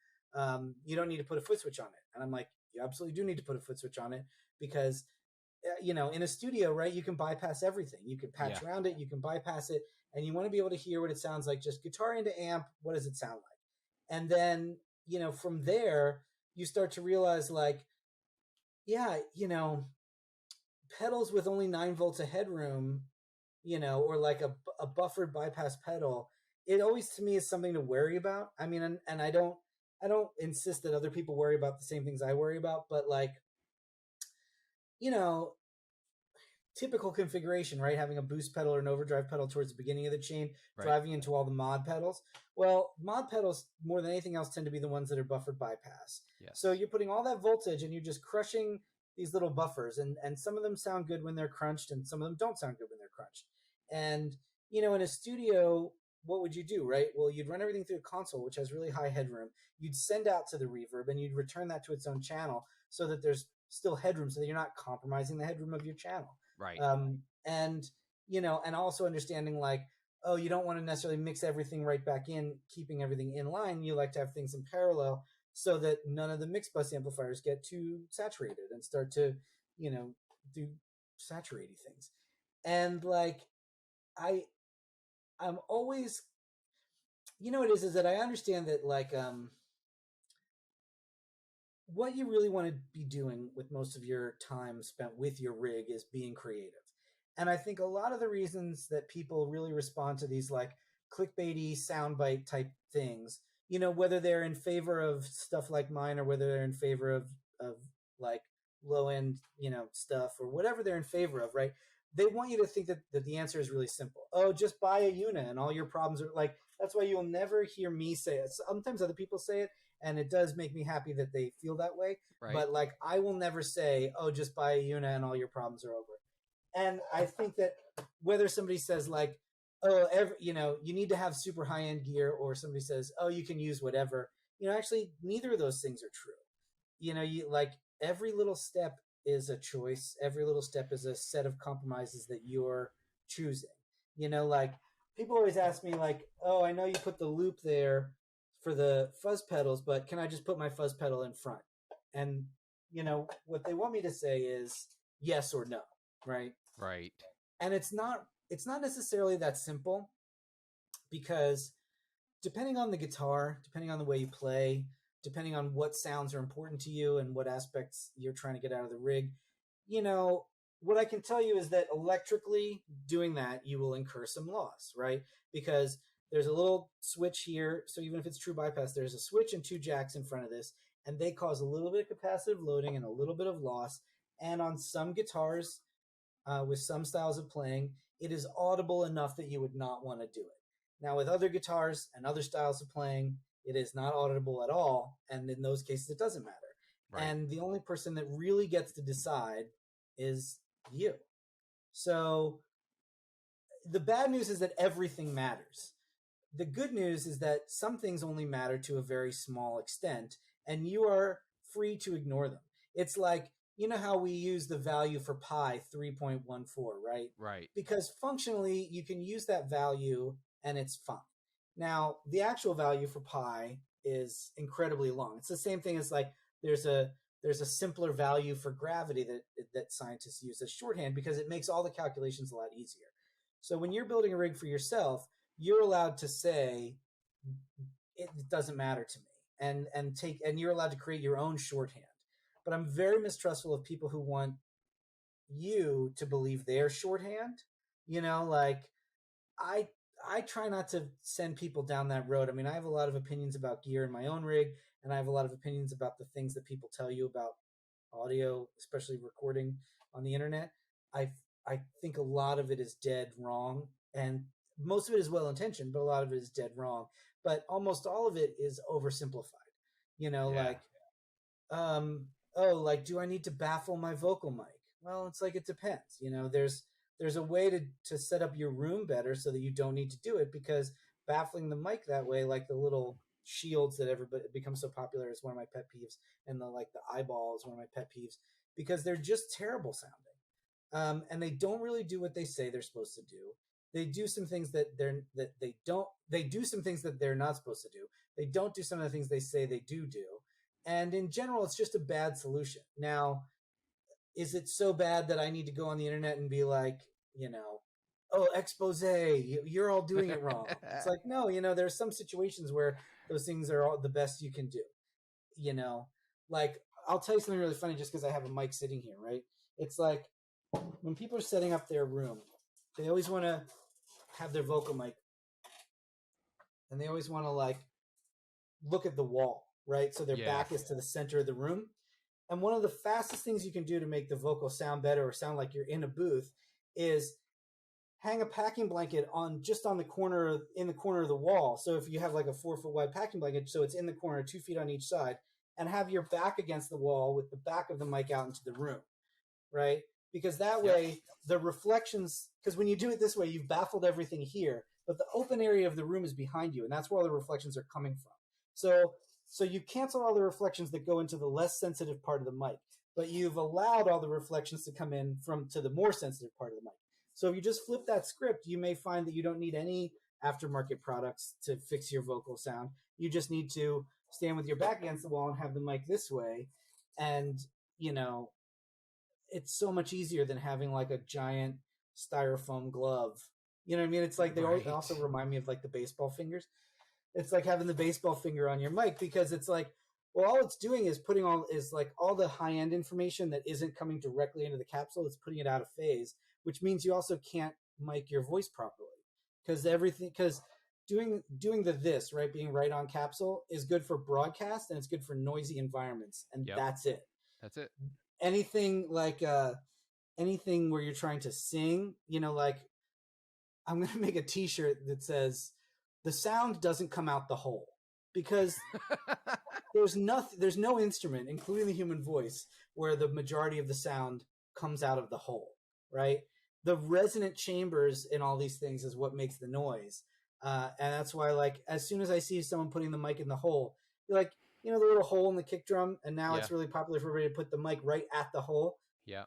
you don't need to put a foot switch on it. And I'm like, you absolutely do need to put a foot switch on it because in a studio, right, you can bypass everything. You can patch around it, you can bypass it, and you want to be able to hear what it sounds like. Just guitar into amp, what does it sound like? And then, from there, you start to realize like, yeah, pedals with only 9 volts of headroom, or like a buffered bypass pedal, it always to me is something to worry about. I mean, and I don't insist that other people worry about the same things I worry about, but like, typical configuration, right? Having a boost pedal or an overdrive pedal towards the beginning of the chain, driving into all the mod pedals. Well, mod pedals, more than anything else, tend to be the ones that are buffered bypass. Yes. So you're putting all that voltage and you're just crushing these little buffers. And some of them sound good when they're crunched and some of them don't sound good when they're crunched. And, in a studio, what would you do, right? Well, you'd run everything through a console, which has really high headroom. You'd send out to the reverb and you'd return that to its own channel so that there's still headroom so that you're not compromising the headroom of your channel. Right. And also understanding like, oh, you don't want to necessarily mix everything right back in, keeping everything in line. You like to have things in parallel so that none of the mix bus amplifiers get too saturated and start to, do saturating things. And like, I'm always, what it is that I understand that like, what you really want to be doing with most of your time spent with your rig is being creative. And I think a lot of the reasons that people really respond to these like clickbaity soundbite type things, whether they're in favor of stuff like mine or whether they're in favor of like low end, stuff or whatever they're in favor of, right? They want you to think that the answer is really simple. Oh, just buy a EUNA and all your problems are like, that's why you'll never hear me say it. Sometimes other people say it, and it does make me happy that they feel that way. Right. But like, I will never say, oh, just buy a EUNA and all your problems are over. And I think that whether somebody says like, oh, you need to have super high end gear, or somebody says, oh, you can use whatever, actually neither of those things are true. You like every little step is a choice. Every little step is a set of compromises that you're choosing. Like people always ask me like, oh, I know you put the loop there for the fuzz pedals, but can I just put my fuzz pedal in front? And, what they want me to say is yes or no, right? Right. And it's not necessarily that simple, because depending on the guitar, depending on the way you play, depending on what sounds are important to you and what aspects you're trying to get out of the rig, what I can tell you is that electrically doing that, you will incur some loss, right? Because there's a little switch here. So even if it's true bypass, there's a switch and 2 jacks in front of this, and they cause a little bit of capacitive loading and a little bit of loss. And on some guitars, with some styles of playing, it is audible enough that you would not want to do it. Now, with other guitars and other styles of playing, it is not audible at all. And in those cases, it doesn't matter. Right. And the only person that really gets to decide is you. So the bad news is that everything matters. The good news is that some things only matter to a very small extent, and you are free to ignore them. It's like, how we use the value for pi 3.14, right? Right. Because functionally, you can use that value and it's fine. Now, the actual value for pi is incredibly long. It's the same thing as like there's a simpler value for gravity that scientists use as shorthand because it makes all the calculations a lot easier. So when you're building a rig for yourself, you're allowed to say, it doesn't matter to me. and you're allowed to create your own shorthand. But I'm very mistrustful of people who want you to believe their shorthand. Like I I try not to send people down that road. I mean, I have a lot of opinions about gear in my own rig, and I have a lot of opinions about the things that people tell you about audio, especially recording on the internet. I I think a lot of it is dead wrong, and most of it is well intentioned, but a lot of it is dead wrong. But almost all of it is oversimplified. Yeah. Like oh, like, do I need to baffle my vocal mic? Well, it's like, it depends. There's a way to set up your room better so that you don't need to do it, because baffling the mic that way, like the little shields that everybody becomes so popular, is one of my pet peeves, and the eyeball is one of my pet peeves, because they're just terrible sounding. And they don't really do what they say they're supposed to do. They do some things they do some things that they're not supposed to do. They don't do some of the things they say they do. And in general, it's just a bad solution. Now, is it so bad that I need to go on the internet and be like, oh, expose, you're all doing it wrong? It's like, no, there's some situations where those things are all the best you can do. Like, I'll tell you something really funny, just because I have a mic sitting here, right? It's like, when people are setting up their room, they always want to have their vocal mic, and they always want to like look at the wall, right? So their back is to the center of the room. And one of the fastest things you can do to make the vocal sound better, or sound like you're in a booth, is hang a packing blanket just on the corner, in the corner of the wall. So if you have like a 4-foot wide packing blanket, so it's in the corner, 2 feet on each side, and have your back against the wall with the back of the mic out into the room, right? Because that way the reflections, because when you do it this way, you've baffled everything here, but the open area of the room is behind you, and that's where all the reflections are coming from. So you cancel all the reflections that go into the less sensitive part of the mic, but you've allowed all the reflections to come in to the more sensitive part of the mic. So if you just flip that script, you may find that you don't need any aftermarket products to fix your vocal sound. You just need to stand with your back against the wall and have the mic this way. And, it's so much easier than having like a giant styrofoam glove. You know what I mean? It's like, they also remind me of like the baseball fingers. It's like having the baseball finger on your mic, because it's like, well, all it's doing is putting all the high end information that isn't coming directly into the capsule. It's putting it out of phase, which means you also can't mic your voice properly, because doing this, right, being right on capsule, is good for broadcast, and it's good for noisy environments, and that's it. That's it. Anything like anything where you're trying to sing, like, I'm going to make a t-shirt that says, the sound doesn't come out the hole, because there's no instrument, including the human voice, where the majority of the sound comes out of the hole, right? The resonant chambers in all these things is what makes the noise. And that's why, like, as soon as I see someone putting the mic in the hole, you're like, the little hole in the kick drum, and now it's really popular for everybody to put the mic right at the hole. Yeah.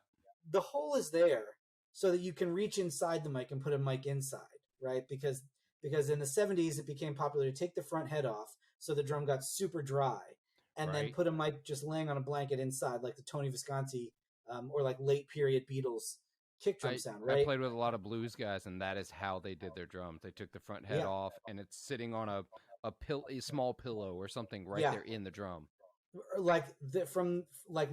The hole is there so that you can reach inside the mic and put a mic inside, right? Because in the 70s, it became popular to take the front head off, so the drum got super dry, and then put a mic just laying on a blanket inside, like the Tony Visconti or like late period Beatles kick drum sound, right? I played with a lot of blues guys, and that is how they did their drums. They took the front head off, and it's sitting on a small pillow or something there in the drum. Like from like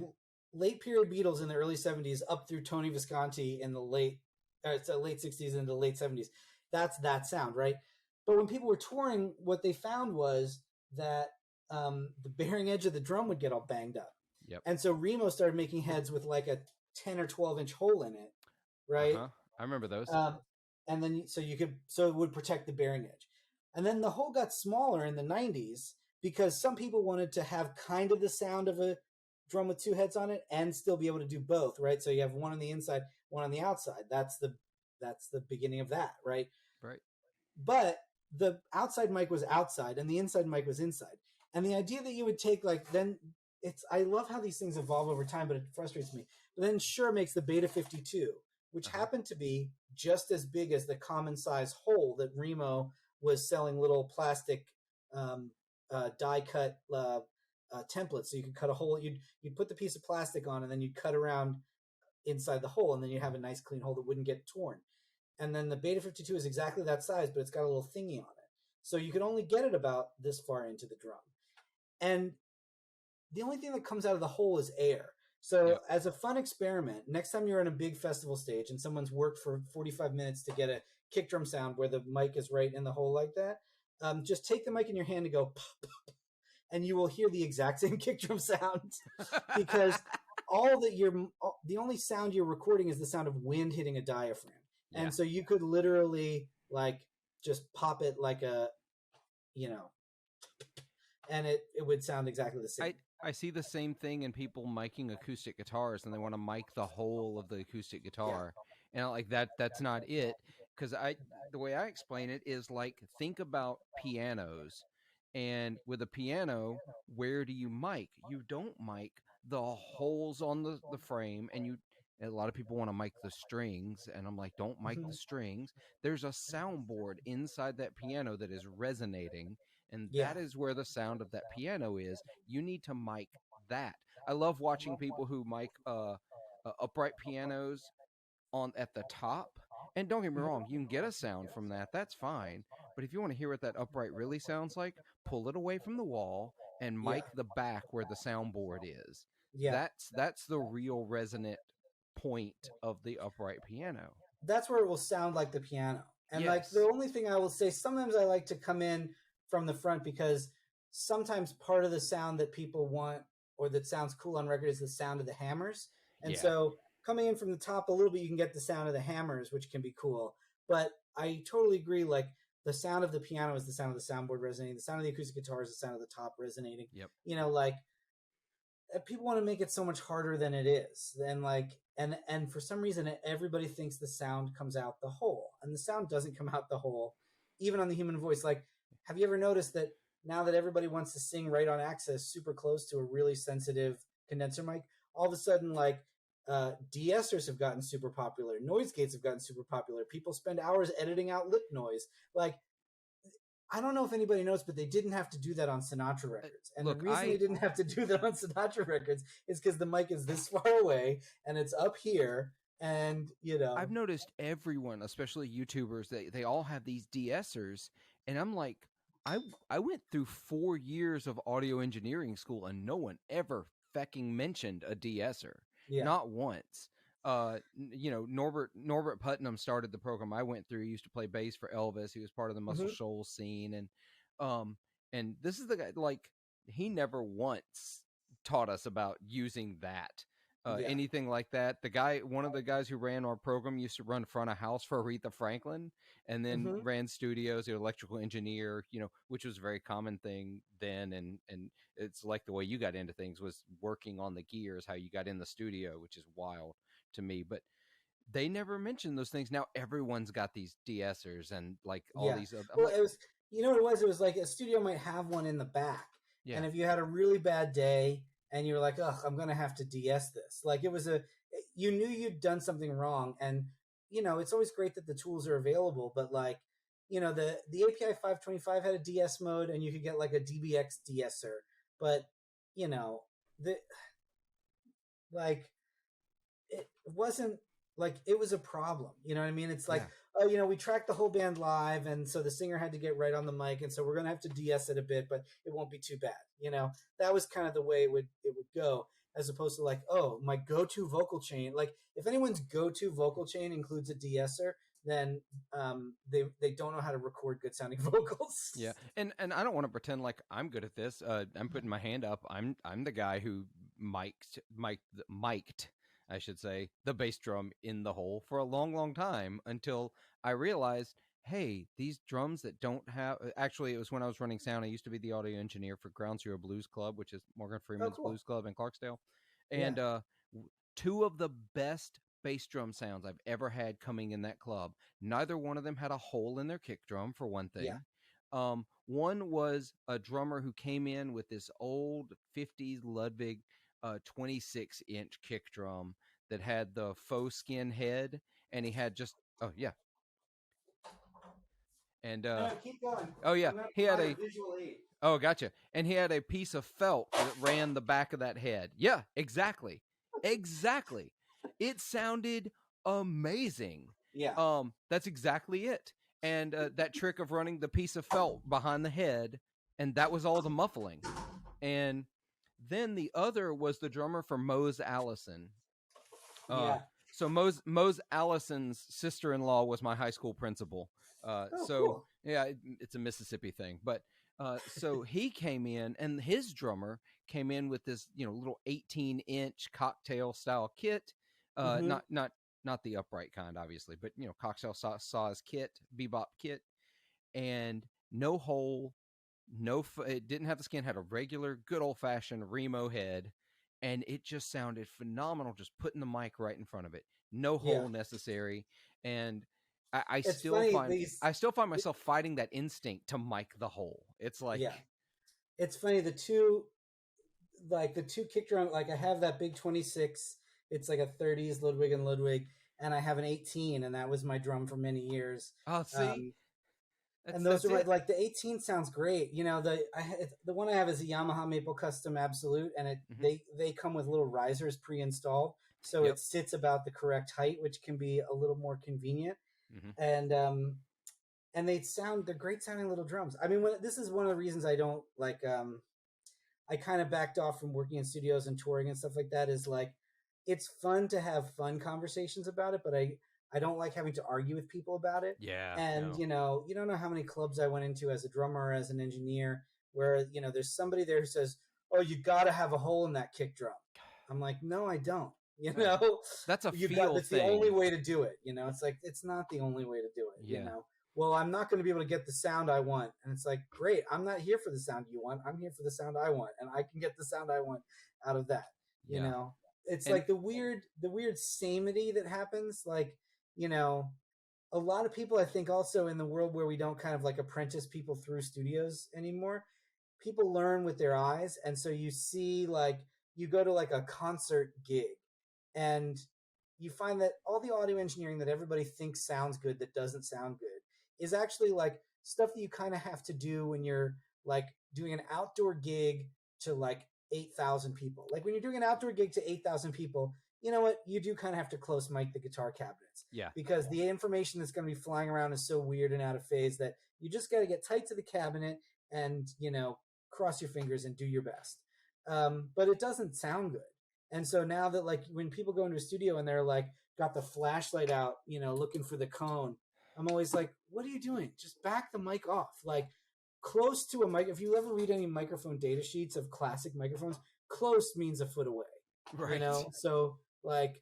late period Beatles in the early 70s up through Tony Visconti in the late 60s and the late 70s. That's that sound, right? But when people were touring, what they found was that the bearing edge of the drum would get all banged up. Yep. And so Remo started making heads with like a 10 or 12 inch hole in it, right? I remember those. And then so it would protect the bearing edge. And then the hole got smaller in the 90s, because some people wanted to have kind of the sound of a drum with two heads on it and still be able to do both, right? So you have one on the inside, one on the outside. That's the beginning of that, right? Right. But the outside mic was outside and the inside mic was inside. And the idea that you would take I love how these things evolve over time, but it frustrates me. But then Shure makes the Beta 52, which happened to be just as big as the common size hole that Remo was selling, little plastic die cut templates. So you could cut a hole. You'd put the piece of plastic on, and then you'd cut around inside the hole, and then you'd have a nice clean hole that wouldn't get torn. And then the Beta 52 is exactly that size, but it's got a little thingy on it. So you could only get it about this far into the drum. and the only thing that comes out of the hole is air. So Yep. as a fun experiment, next time you're on a big festival stage and someone's worked for 45 minutes to get a kick drum sound where the mic is right in the hole like that, just take the mic in your hand and go, pop, pop, and you will hear the exact same kick drum sound because the only sound you're recording is the sound of wind hitting a diaphragm. Yeah. And so you could literally like just pop it like a, and it would sound exactly the same. I see the same thing in people miking acoustic guitars, and they want to mic the whole of the acoustic guitar, and like that's not it. Because the way I explain it is like, think about pianos, and with a piano, where do you mic? You don't mic the holes on the frame, and a lot of people want to mic the strings, and I'm like, don't mic the strings. There's a soundboard inside that piano that is resonating, and that is where the sound of that piano is. You need to mic that. I love watching people who mic upright pianos at the top. And don't get me wrong, you can get a sound from that. That's fine. But if you want to hear what that upright really sounds like, pull it away from the wall and mic the back where the soundboard is. Yeah. That's the real resonant point of the upright piano. That's where it will sound like the piano. And like the only thing I will say, sometimes I like to come in from the front because sometimes part of the sound that people want or that sounds cool on record is the sound of the hammers. And so coming in from the top a little bit, you can get the sound of the hammers, which can be cool. But I totally agree. Like the sound of the piano is the sound of the soundboard resonating. The sound of the acoustic guitar is the sound of the top resonating. Yep. Like people want to make it so much harder than it is. And for some reason, everybody thinks the sound comes out the hole, and the sound doesn't come out the hole, even on the human voice. Like, have you ever noticed that now that everybody wants to sing right on access, super close to a really sensitive condenser mic, all of a sudden, like, de-essers have gotten super popular. Noise gates have gotten super popular. People spend hours editing out lip noise. Like, I don't know if anybody knows, but they didn't have to do that on Sinatra records. And the reason they didn't have to do that on Sinatra records is because the mic is this far away and it's up here. And, I've noticed everyone, especially YouTubers, they all have these de-essers. And I'm like, I went through 4 years of audio engineering school and no one ever fecking mentioned a de-esser. Yeah. Not once. Norbert Putnam started the program I went through. He used to play bass for Elvis. He was part of the Muscle Shoals scene. And this is the guy, like, he never once taught us about using that. Anything like that. One of the guys who ran our program used to run front of house for Aretha Franklin, and then ran studios, the electrical engineer, which was a very common thing then. And it's like the way you got into things was working on the gears, how you got in the studio, which is wild to me. But they never mentioned those things. Now everyone's got these de-essers and like all these other. Well, it was, what it was? It was like a studio might have one in the back. Yeah. And if you had a really bad day, and you're like, ugh, I'm going to have to de-ess this. Like you knew you'd done something wrong. And, it's always great that the tools are available, but like, the API 525 had a de-ess mode and you could get like a DBX de-esser, but it wasn't like, it was a problem. You know what I mean? It's like, we tracked the whole band live, and so the singer had to get right on the mic, and so we're going to have to de-ess it a bit, but it won't be too bad. That was kind of the way it would go, as opposed to like, oh, my go-to vocal chain. Like, if anyone's go-to vocal chain includes a de-esser, then they don't know how to record good sounding vocals. Yeah, and I don't want to pretend like I'm good at this. I'm putting my hand up. I'm the guy who mic'd, I should say, the bass drum in the hole for a long, long time until I realized, hey, these drums that don't have... Actually, it was when I was running sound. I used to be the audio engineer for Ground Zero Blues Club, which is Morgan Freeman's Blues Club in Clarksdale. And two of the best bass drum sounds I've ever had coming in that club, neither one of them had a hole in their kick drum, for one thing. Yeah. One was a drummer who came in with this old 50s Ludwig 26-inch kick drum that had the faux skin head, and he had just and keep going. Oh yeah, he had a visual aid. Oh, gotcha. And he had a piece of felt that ran the back of that head. Yeah, exactly. It sounded amazing. Yeah. That's exactly it. And that trick of running the piece of felt behind the head, and that was all the muffling. And then the other was the drummer for Mose Allison. Yeah. So Mose Allison's sister-in-law was my high school principal. Oh, So cool. yeah, it's a Mississippi thing. But so he came in, and his drummer came in with this, little 18-inch cocktail style kit. Mm-hmm. Not the upright kind, obviously, but cocktail saws kit, bebop kit, and no hole, it didn't have the skin, had a regular, good old fashioned Remo head, and it just sounded phenomenal. Just putting the mic right in front of it, no Yeah. hole necessary, and I It's still funny, find myself fighting that instinct to mic the hole. It's like, yeah. It's funny, the two kick drum, like I have that big 26, it's like a 30s Ludwig and Ludwig, and I have an 18, and that was my drum for many years. oh, see, And those are it. like the 18 sounds great. The one I have is a Yamaha Maple Custom Absolute, and they come with little risers pre-installed, so Yep. it sits about the correct height, which can be a little more convenient. And they're great sounding little drums. I mean, this is one of the reasons I don't like. I kind of backed off from working in studios and touring and stuff like that. Is like, it's fun to have fun conversations about it, but I don't like having to argue with people about it. Yeah. And, you don't know how many clubs I went into as a drummer, as an engineer, where, there's somebody there who says, oh, you got to have a hole in that kick drum. I'm like, no, I don't. That's a That's thing. the only way to do it. It's like, it's not the only way to do it, Well, I'm not going to be able to get the sound I want. And it's like, great, I'm not here for the sound you want. I'm here for the sound I want. And I can get the sound I want out of that, It's like the weird samity that happens. Like, a lot of people, I think, also in the world where we don't kind of like apprentice people through studios anymore, people learn with their eyes. And so you see, like, you go to like a concert gig and you find that all the audio engineering that everybody thinks sounds good that doesn't sound good is actually like stuff that you kind of have to do when you're like doing an outdoor gig to like 8,000 people. Like when you're doing an outdoor gig to 8,000 people, you know what? You do kind of have to close mic the guitar cabinets. Yeah. Because the information that's going to be flying around is so weird and out of phase that you just got to get tight to the cabinet and, cross your fingers and do your best. But it doesn't sound good. And so now that like when people go into a studio and they're like got the flashlight out, looking for the cone, I'm always like, what are you doing? Just back the mic off. Like close to a mic. If you ever read any microphone data sheets of classic microphones, close means a foot away. Right. So like,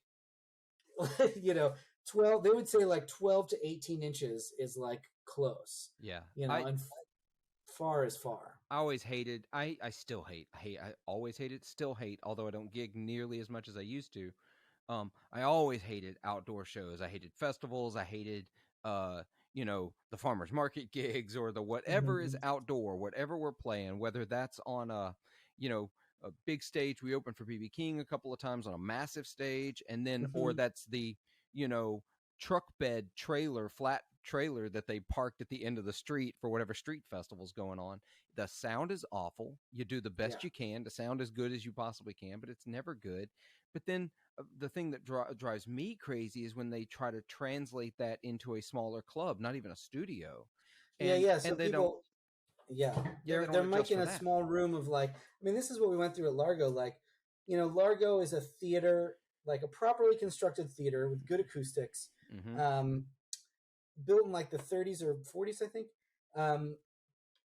12, they would say like 12 to 18 inches is like close. Yeah. And far is far. I always hated, I still hate, I always hated, still hate, although I don't gig nearly as much as I used to. I always hated outdoor shows. I hated festivals. I hated, the farmer's market gigs or the whatever is outdoor, whatever we're playing, whether that's on a big stage. We opened for BB King a couple of times on a massive stage, and then, or that's the, truck bed trailer, flat trailer that they parked at the end of the street for whatever street festival's going on. The sound is awful. You do the best you can to sound as good as you possibly can, but it's never good. But then the thing that drives me crazy is when they try to translate that into a smaller club, not even a studio. And, so and they people, they're micing a small room of like, I mean, this is what we went through at Largo. Like, Largo is a theater, like a properly constructed theater with good acoustics, built in like the 30s or 40s, I think.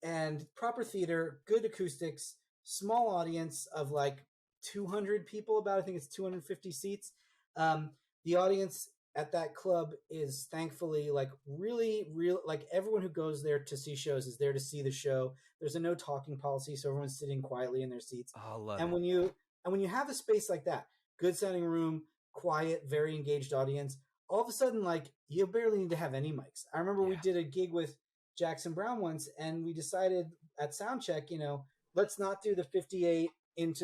And proper theater, good acoustics, small audience of like 200 people, I think it's 250 seats. The audience at that club is thankfully like really, like everyone who goes there to see shows is there to see the show. There's a no talking policy, so everyone's sitting quietly in their seats. Oh, I love and it. when you have a space like that, good sounding room, quiet, very engaged audience, all of a sudden, like, you barely need to have any mics. I remember we did a gig with Jackson Brown once, and we decided at soundcheck, let's not do the 58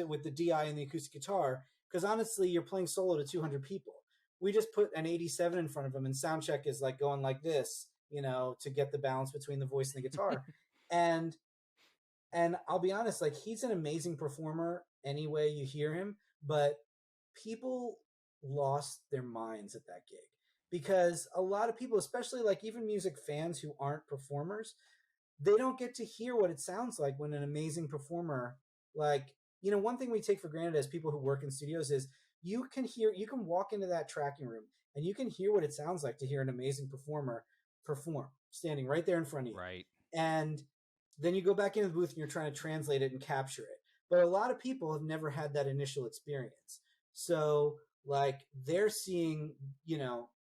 with the DI and the acoustic guitar, because honestly, you're playing solo to 200 people. We just put an 87 in front of him, and soundcheck is like going like this, to get the balance between the voice and the guitar. and I'll be honest, like, he's an amazing performer any way you hear him, but people lost their minds at that gig. Because a lot of people, especially like even music fans who aren't performers, they don't get to hear what it sounds like when an amazing performer Like, one thing we take for granted as people who work in studios is you can walk into that tracking room and you can hear what it sounds like to hear an amazing performer perform standing right there in front of you. Right. And then you go back into the booth and you're trying to translate it and capture it. But a lot of people have never had that initial experience. So like they're seeing,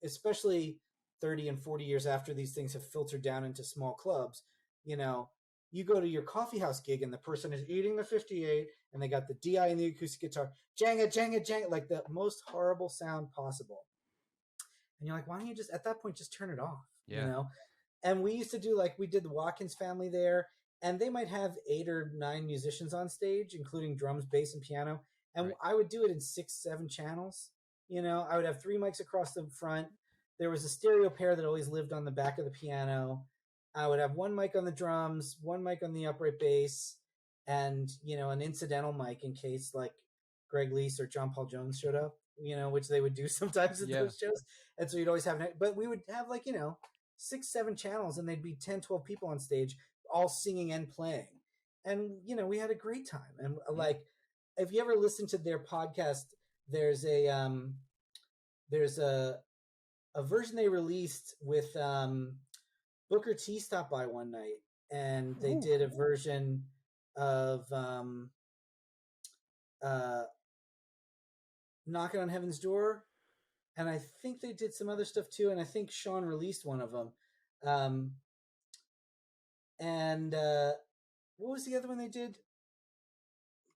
especially 30 and 40 years after these things have filtered down into small clubs, you go to your coffee house gig and the person is eating the 58 and they got the DI and the acoustic guitar, Jenga, Jenga, Jenga, like the most horrible sound possible. And you're like, why don't you just, at that point, just turn it off, And we used to do, like, we did the Watkins family there, and they might have 8 or 9 musicians on stage, including drums, bass, and piano. And Right. I would do it in 6, 7 channels. I would have 3 mics across the front. There was a stereo pair that always lived on the back of the piano. I would have 1 mic on the drums, 1 mic on the upright bass, and, an incidental mic in case, like, Greg Lease or John Paul Jones showed up, which they would do sometimes at those shows. And so you'd always have, but we would have, like, 6, 7 channels, and they'd be 10, 12 people on stage, all singing and playing. And, we had a great time. And like, if you ever listen to their podcast, there's a version they released with Booker T stopped by one night, and they did a version of Knocking on Heaven's Door. And I think they did some other stuff too. And I think Sean released one of them. What was the other one they did?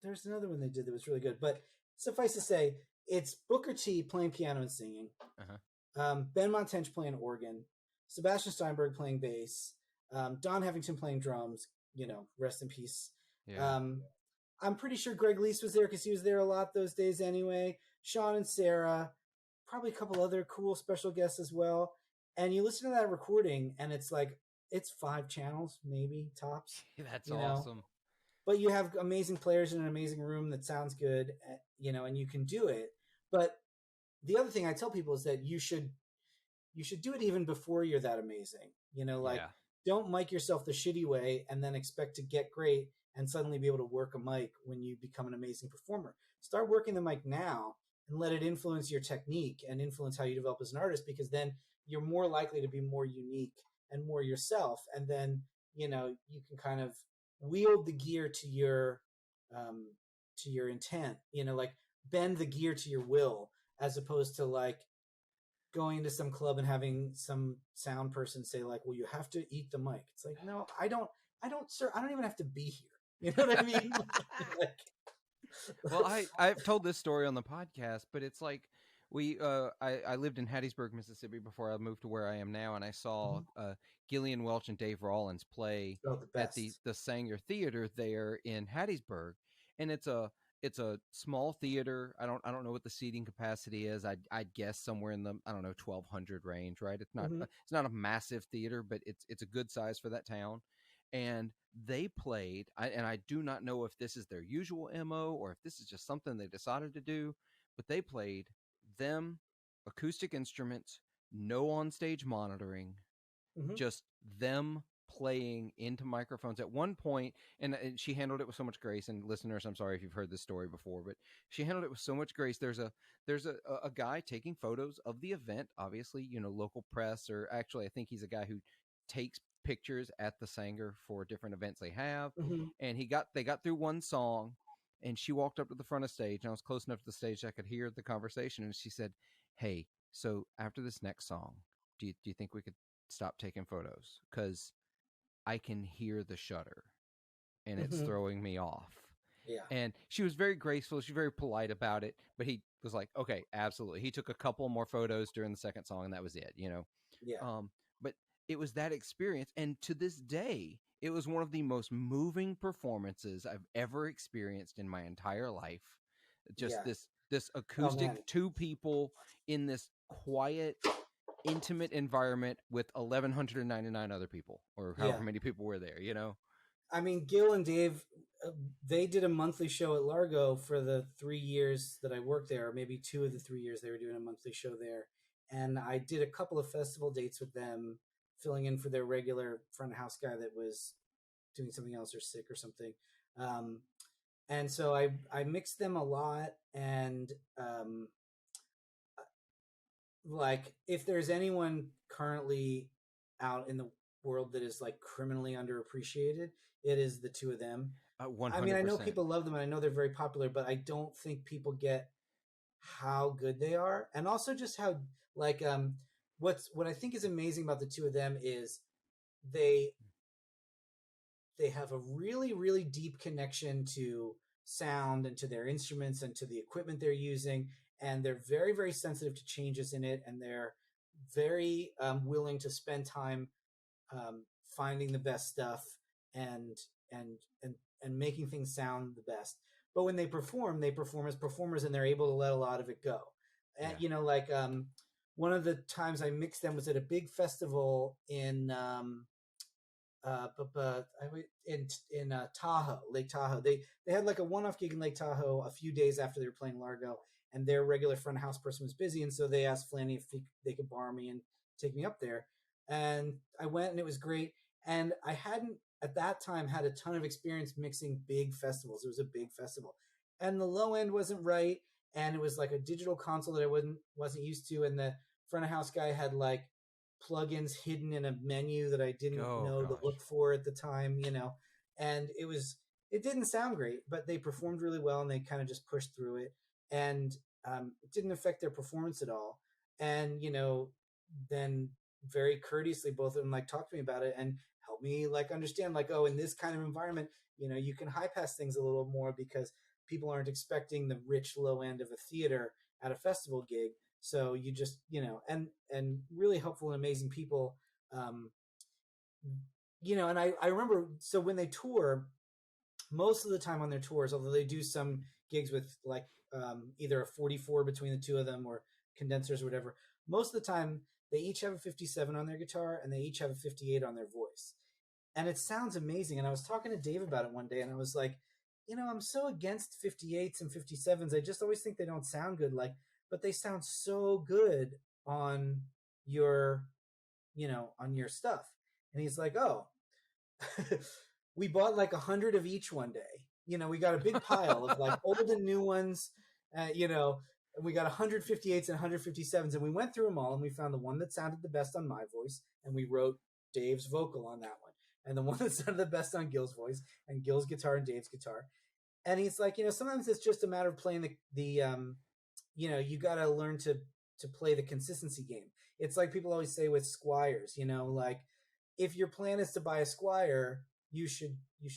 There's another one they did that was really good. But suffice to say, it's Booker T playing piano and singing. Ben Montench playing organ. Sebastian Steinberg playing bass. Don Heffington playing drums. Rest in peace. Yeah. I'm pretty sure Greg Lease was there because he was there a lot those days anyway. Sean and Sarah. Probably a couple other cool special guests as well. And you listen to that recording and it's like, it's 5 channels, maybe tops. That's awesome. But you have amazing players in an amazing room that sounds good, and you can do it. But the other thing I tell people is that you should do it even before you're that amazing. Don't mic yourself the shitty way and then expect to get great and suddenly be able to work a mic when you become an amazing performer. Start working the mic now and let it influence your technique and influence how you develop as an artist, because then you're more likely to be more unique and more yourself. And then, you can kind of wield the gear to your intent, like bend the gear to your will, as opposed to like going into some club and having some sound person say like, well, you have to eat the mic. It's like, no, I don't, sir. I don't even have to be here. You know what I mean? Well, I've told this story on the podcast, but it's like I lived in Hattiesburg, Mississippi before I moved to where I am now, and I saw Gillian Welch and Dave Rollins play at the Sanger Theater there in Hattiesburg, and it's a small theater. I don't know what the seating capacity is. I'd guess somewhere in the 1,200 range, right? It's not it's not a massive theater, but it's a good size for that town. And they played, and I do not know if this is their usual MO or if this is just something they decided to do, but they played them, acoustic instruments, no on-stage monitoring, just them playing into microphones at one point. And she handled it with so much grace. And listeners, I'm sorry if you've heard this story before, but she handled it with so much grace. There's a guy taking photos of the event, obviously, local press, or actually I think he's a guy who takes pictures at the Sanger for different events they have. And they got through one song, and she walked up to the front of stage, and I was close enough to the stage I could hear the conversation, and she said, "Hey, so after this next song, do you think we could stop taking photos? Because I can hear the shutter and it's throwing me off." Yeah. And she was very graceful. She was very polite about it, but he was like, okay, absolutely. He took a couple more photos during the second song, and that was it, Yeah. But it was that experience. And to this day, it was one of the most moving performances I've ever experienced in my entire life. Just this acoustic, 2 people in this quiet, intimate environment with 1,199 other people, or however many people were there, I mean, Gil and Dave, they did a monthly show at Largo for the 3 years that I worked there, or maybe 2 of the 3 years they were doing a monthly show there. And I did a couple of festival dates with them, filling in for their regular front of house guy that was doing something else or sick or something. And so I mix them a lot, and like if there's anyone currently out in the world that is like criminally underappreciated, it is the two of them. I mean, I know 100%. people love them and I know they're very popular, but I don't think people get how good they are, and also just how like what I think is amazing about the two of them is they they have a really really deep connection to sound and to their instruments and to the equipment they're using, and they're very very sensitive to changes in it, and they're very willing to spend time finding the best stuff and and and and making things sound the best. But when they perform as performers, and they're able to let a lot of it go. And Yeah. you know, like one of the times I mixed them was at a big festival in Tahoe, Lake Tahoe. They had like a one-off gig in Lake Tahoe a few days after they were playing Largo, and their regular front of house person was busy, and so they asked Flanny if they could borrow me and take me up there. And I went, and it was great. And I hadn't at that time had a ton of experience mixing big festivals. It was a big festival, and the low end wasn't right, and it was like a digital console that I wasn't used to, and the front of house guy had like plugins hidden in a menu that I didn't Oh know to gosh. look for at the time, you know. And it didn't sound great, but they performed really well, and they kind of just pushed through it, and it didn't affect their performance at all. And you know, then very courteously, both of them like talked to me about it and helped me like understand like, oh, in this kind of environment, you know, you can high pass things a little more because people aren't expecting the rich low end of a theater at a festival gig. So you just, you know, and really helpful and amazing people. um you know, and I remember, so when they tour, most of the time on their tours, although they do some gigs with like either a 44 between the two of them or condensers or whatever, most of the time they each have a 57 on their guitar and they each have a 58 on their voice, and it sounds amazing. And I was talking to Dave about it one day, and I was like, you know, I'm so against 58s and 57s. I just always think they don't sound good. Like, but they sound so good on your, you know, on your stuff. And he's like, oh, we bought like 100 of each one day. You know, we got a big pile of like old and new ones, you know, and we got 158s and 157s, and we went through them all, and we found the one that sounded the best on my voice, and we wrote Dave's vocal on that one, and the one that sounded the best on Gil's voice, and Gil's guitar and Dave's guitar. And he's like, you know, sometimes it's just a matter of playing the you know, you got to learn to play the consistency game. It's like people always say with Squires, you know, like if your plan is to buy a Squire, you should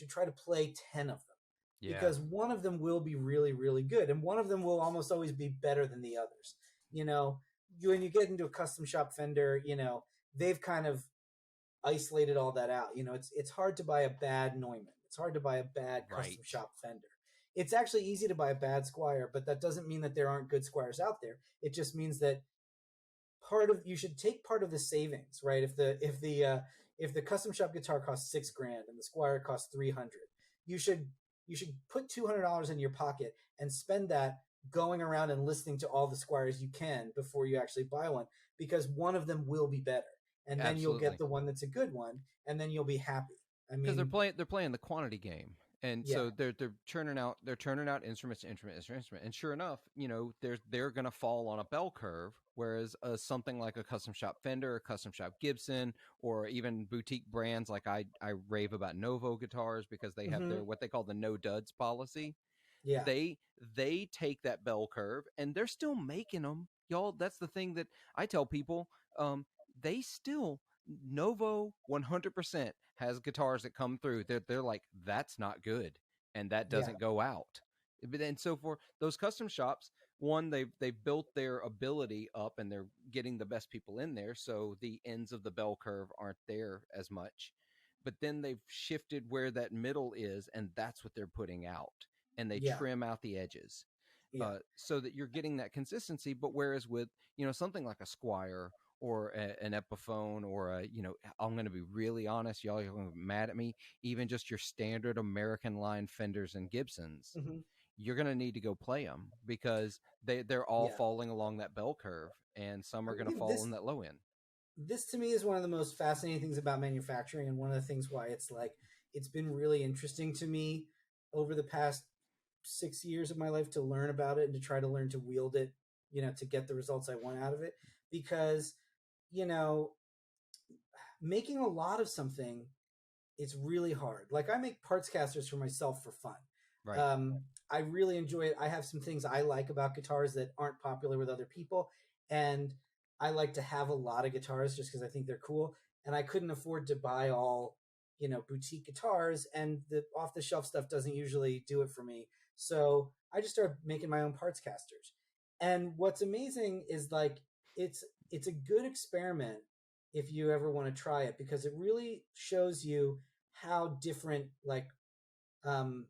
try to play 10 of them, Yeah. because one of them will be really really good, and one of them will almost always be better than the others. You know, when you get into a custom shop Fender, you know, they've kind of isolated all that out. You know, it's hard to buy a bad Neumann. It's hard to buy a bad custom Right. shop Fender. It's actually easy to buy a bad Squire, but that doesn't mean that there aren't good Squires out there. It just means that you should take part of the savings, right? If the custom shop guitar costs $6,000 and the Squire costs 300, you should you should put $200 in your pocket and spend that going around and listening to all the Squires you can before you actually buy one, because one of them will be better, and then you'll get Absolutely. the one that's a good one, and then you'll be happy. I Because mean, they're playing the quantity game, and yeah. so they're churning out instruments, instrument, and sure enough, you know, they're gonna fall on a bell curve. Whereas something like a custom shop Fender, a custom shop Gibson, or even boutique brands like I rave about Novo guitars because they have Hmm. their what they call the no duds policy. Yeah. they they take that bell curve and they're still making them, y'all. That's the thing that I tell people. They still, Novo 100% has guitars that come through, they're like, that's not good, and that Yeah. doesn't go out. And so for those custom shops, one, they've built their ability up and they're getting the best people in there, so the ends of the bell curve aren't there as much. But then they've shifted where that middle is, and that's what they're putting out, and they Yeah. trim out the edges, Yeah. so that you're getting that consistency. But whereas with, you know, something like a Squire or an Epiphone or a, you know, I'm going to be really honest, y'all, you're going to be mad at me. Even just your standard American line Fenders and Gibsons, Hmm. you're going to need to go play them because they're all Yeah. falling along that bell curve, and some are going to fall This in that low end. this to me is one of the most fascinating things about manufacturing, and one of the things why it's been really interesting to me over the past 6 years of my life to learn about it and to try to learn to wield it, to get the results I want out of it. Because, you know, making a lot of something, it's really hard. Like I make parts casters for myself for fun. Right. I really enjoy it. I have some things I like about guitars that aren't popular with other people, and I like to have a lot of guitars just because I think they're cool. And I couldn't afford to buy all, boutique guitars, and the off the shelf stuff doesn't usually do it for me. So I just started making my own parts casters. And what's amazing is like it's a good experiment if you ever want to try it, because it really shows you how different, like, um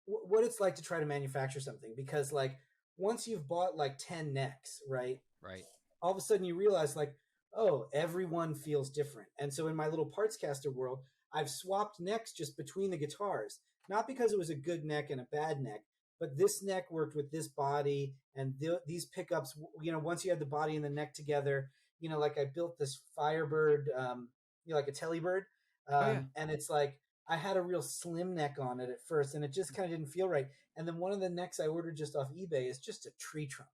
what it's like to try to manufacture something. Because like once you've bought like 10 necks, right, Right. all of a sudden you realize like, oh, everyone feels different. And so in my little parts caster world, I've swapped necks just between the guitars, not because it was a good neck and a bad neck, but this neck worked with this body, and these pickups, once you had the body and the neck together, like I built this Firebird, like a Telebird, Oh yeah. and it's like I had a real slim neck on it at first, and it just kind of didn't feel right. And then one of the necks I ordered just off eBay is just a tree trunk,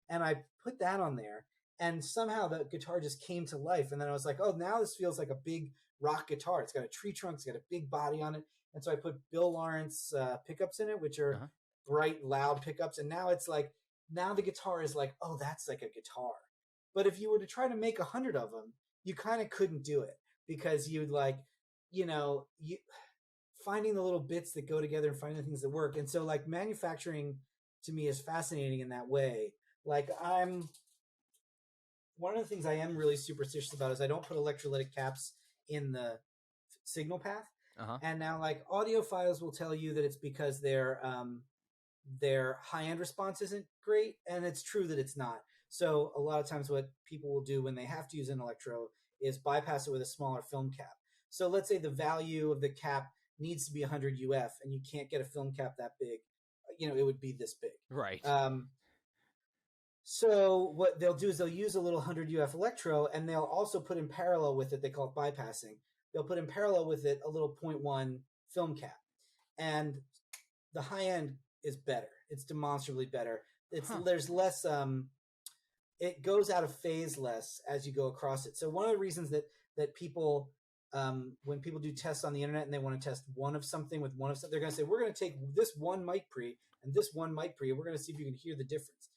and I put that on there, and somehow the guitar just came to life. And then I was like, oh, now this feels like a big rock guitar. It's got a tree trunk, it's got a big body on it. And so I put Bill Lawrence pickups in it, which are bright, loud pickups. And now it's like, now the guitar is like, oh, that's like a guitar. But if you were to try to make 100 of them, you kind of couldn't do it, because you'd like, you finding the little bits that go together and finding the things that work. And so like manufacturing to me is fascinating in that way. Like one of the things I am really superstitious about is I don't put electrolytic caps in the signal path. And now like audiophiles will tell you that it's because their high end response isn't great, and it's true that it's not. So a lot of times what people will do when they have to use an electro is bypass it with a smaller film cap. So let's say the value of the cap needs to be 100 UF, and you can't get a film cap that big. It would be this big. Right. So what they'll do is they'll use a little 100 UF electro, and they'll also put in parallel with it, they call it bypassing, they'll put in parallel with it a little 0.1 film cap. And the high end is better. It's demonstrably better. There's less, it goes out of phase less as you go across it. So one of the reasons that people, when people do tests on the internet and they want to test one of something with one of something, they're going to say, we're going to take this one mic pre and this one mic pre, and we're going to see if you can hear the difference.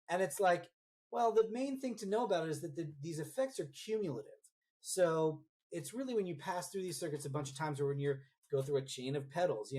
And it's like, well, the main thing to know about it is that these effects are cumulative. So it's really when you pass through these circuits a bunch of times, or when you go through a chain of pedals,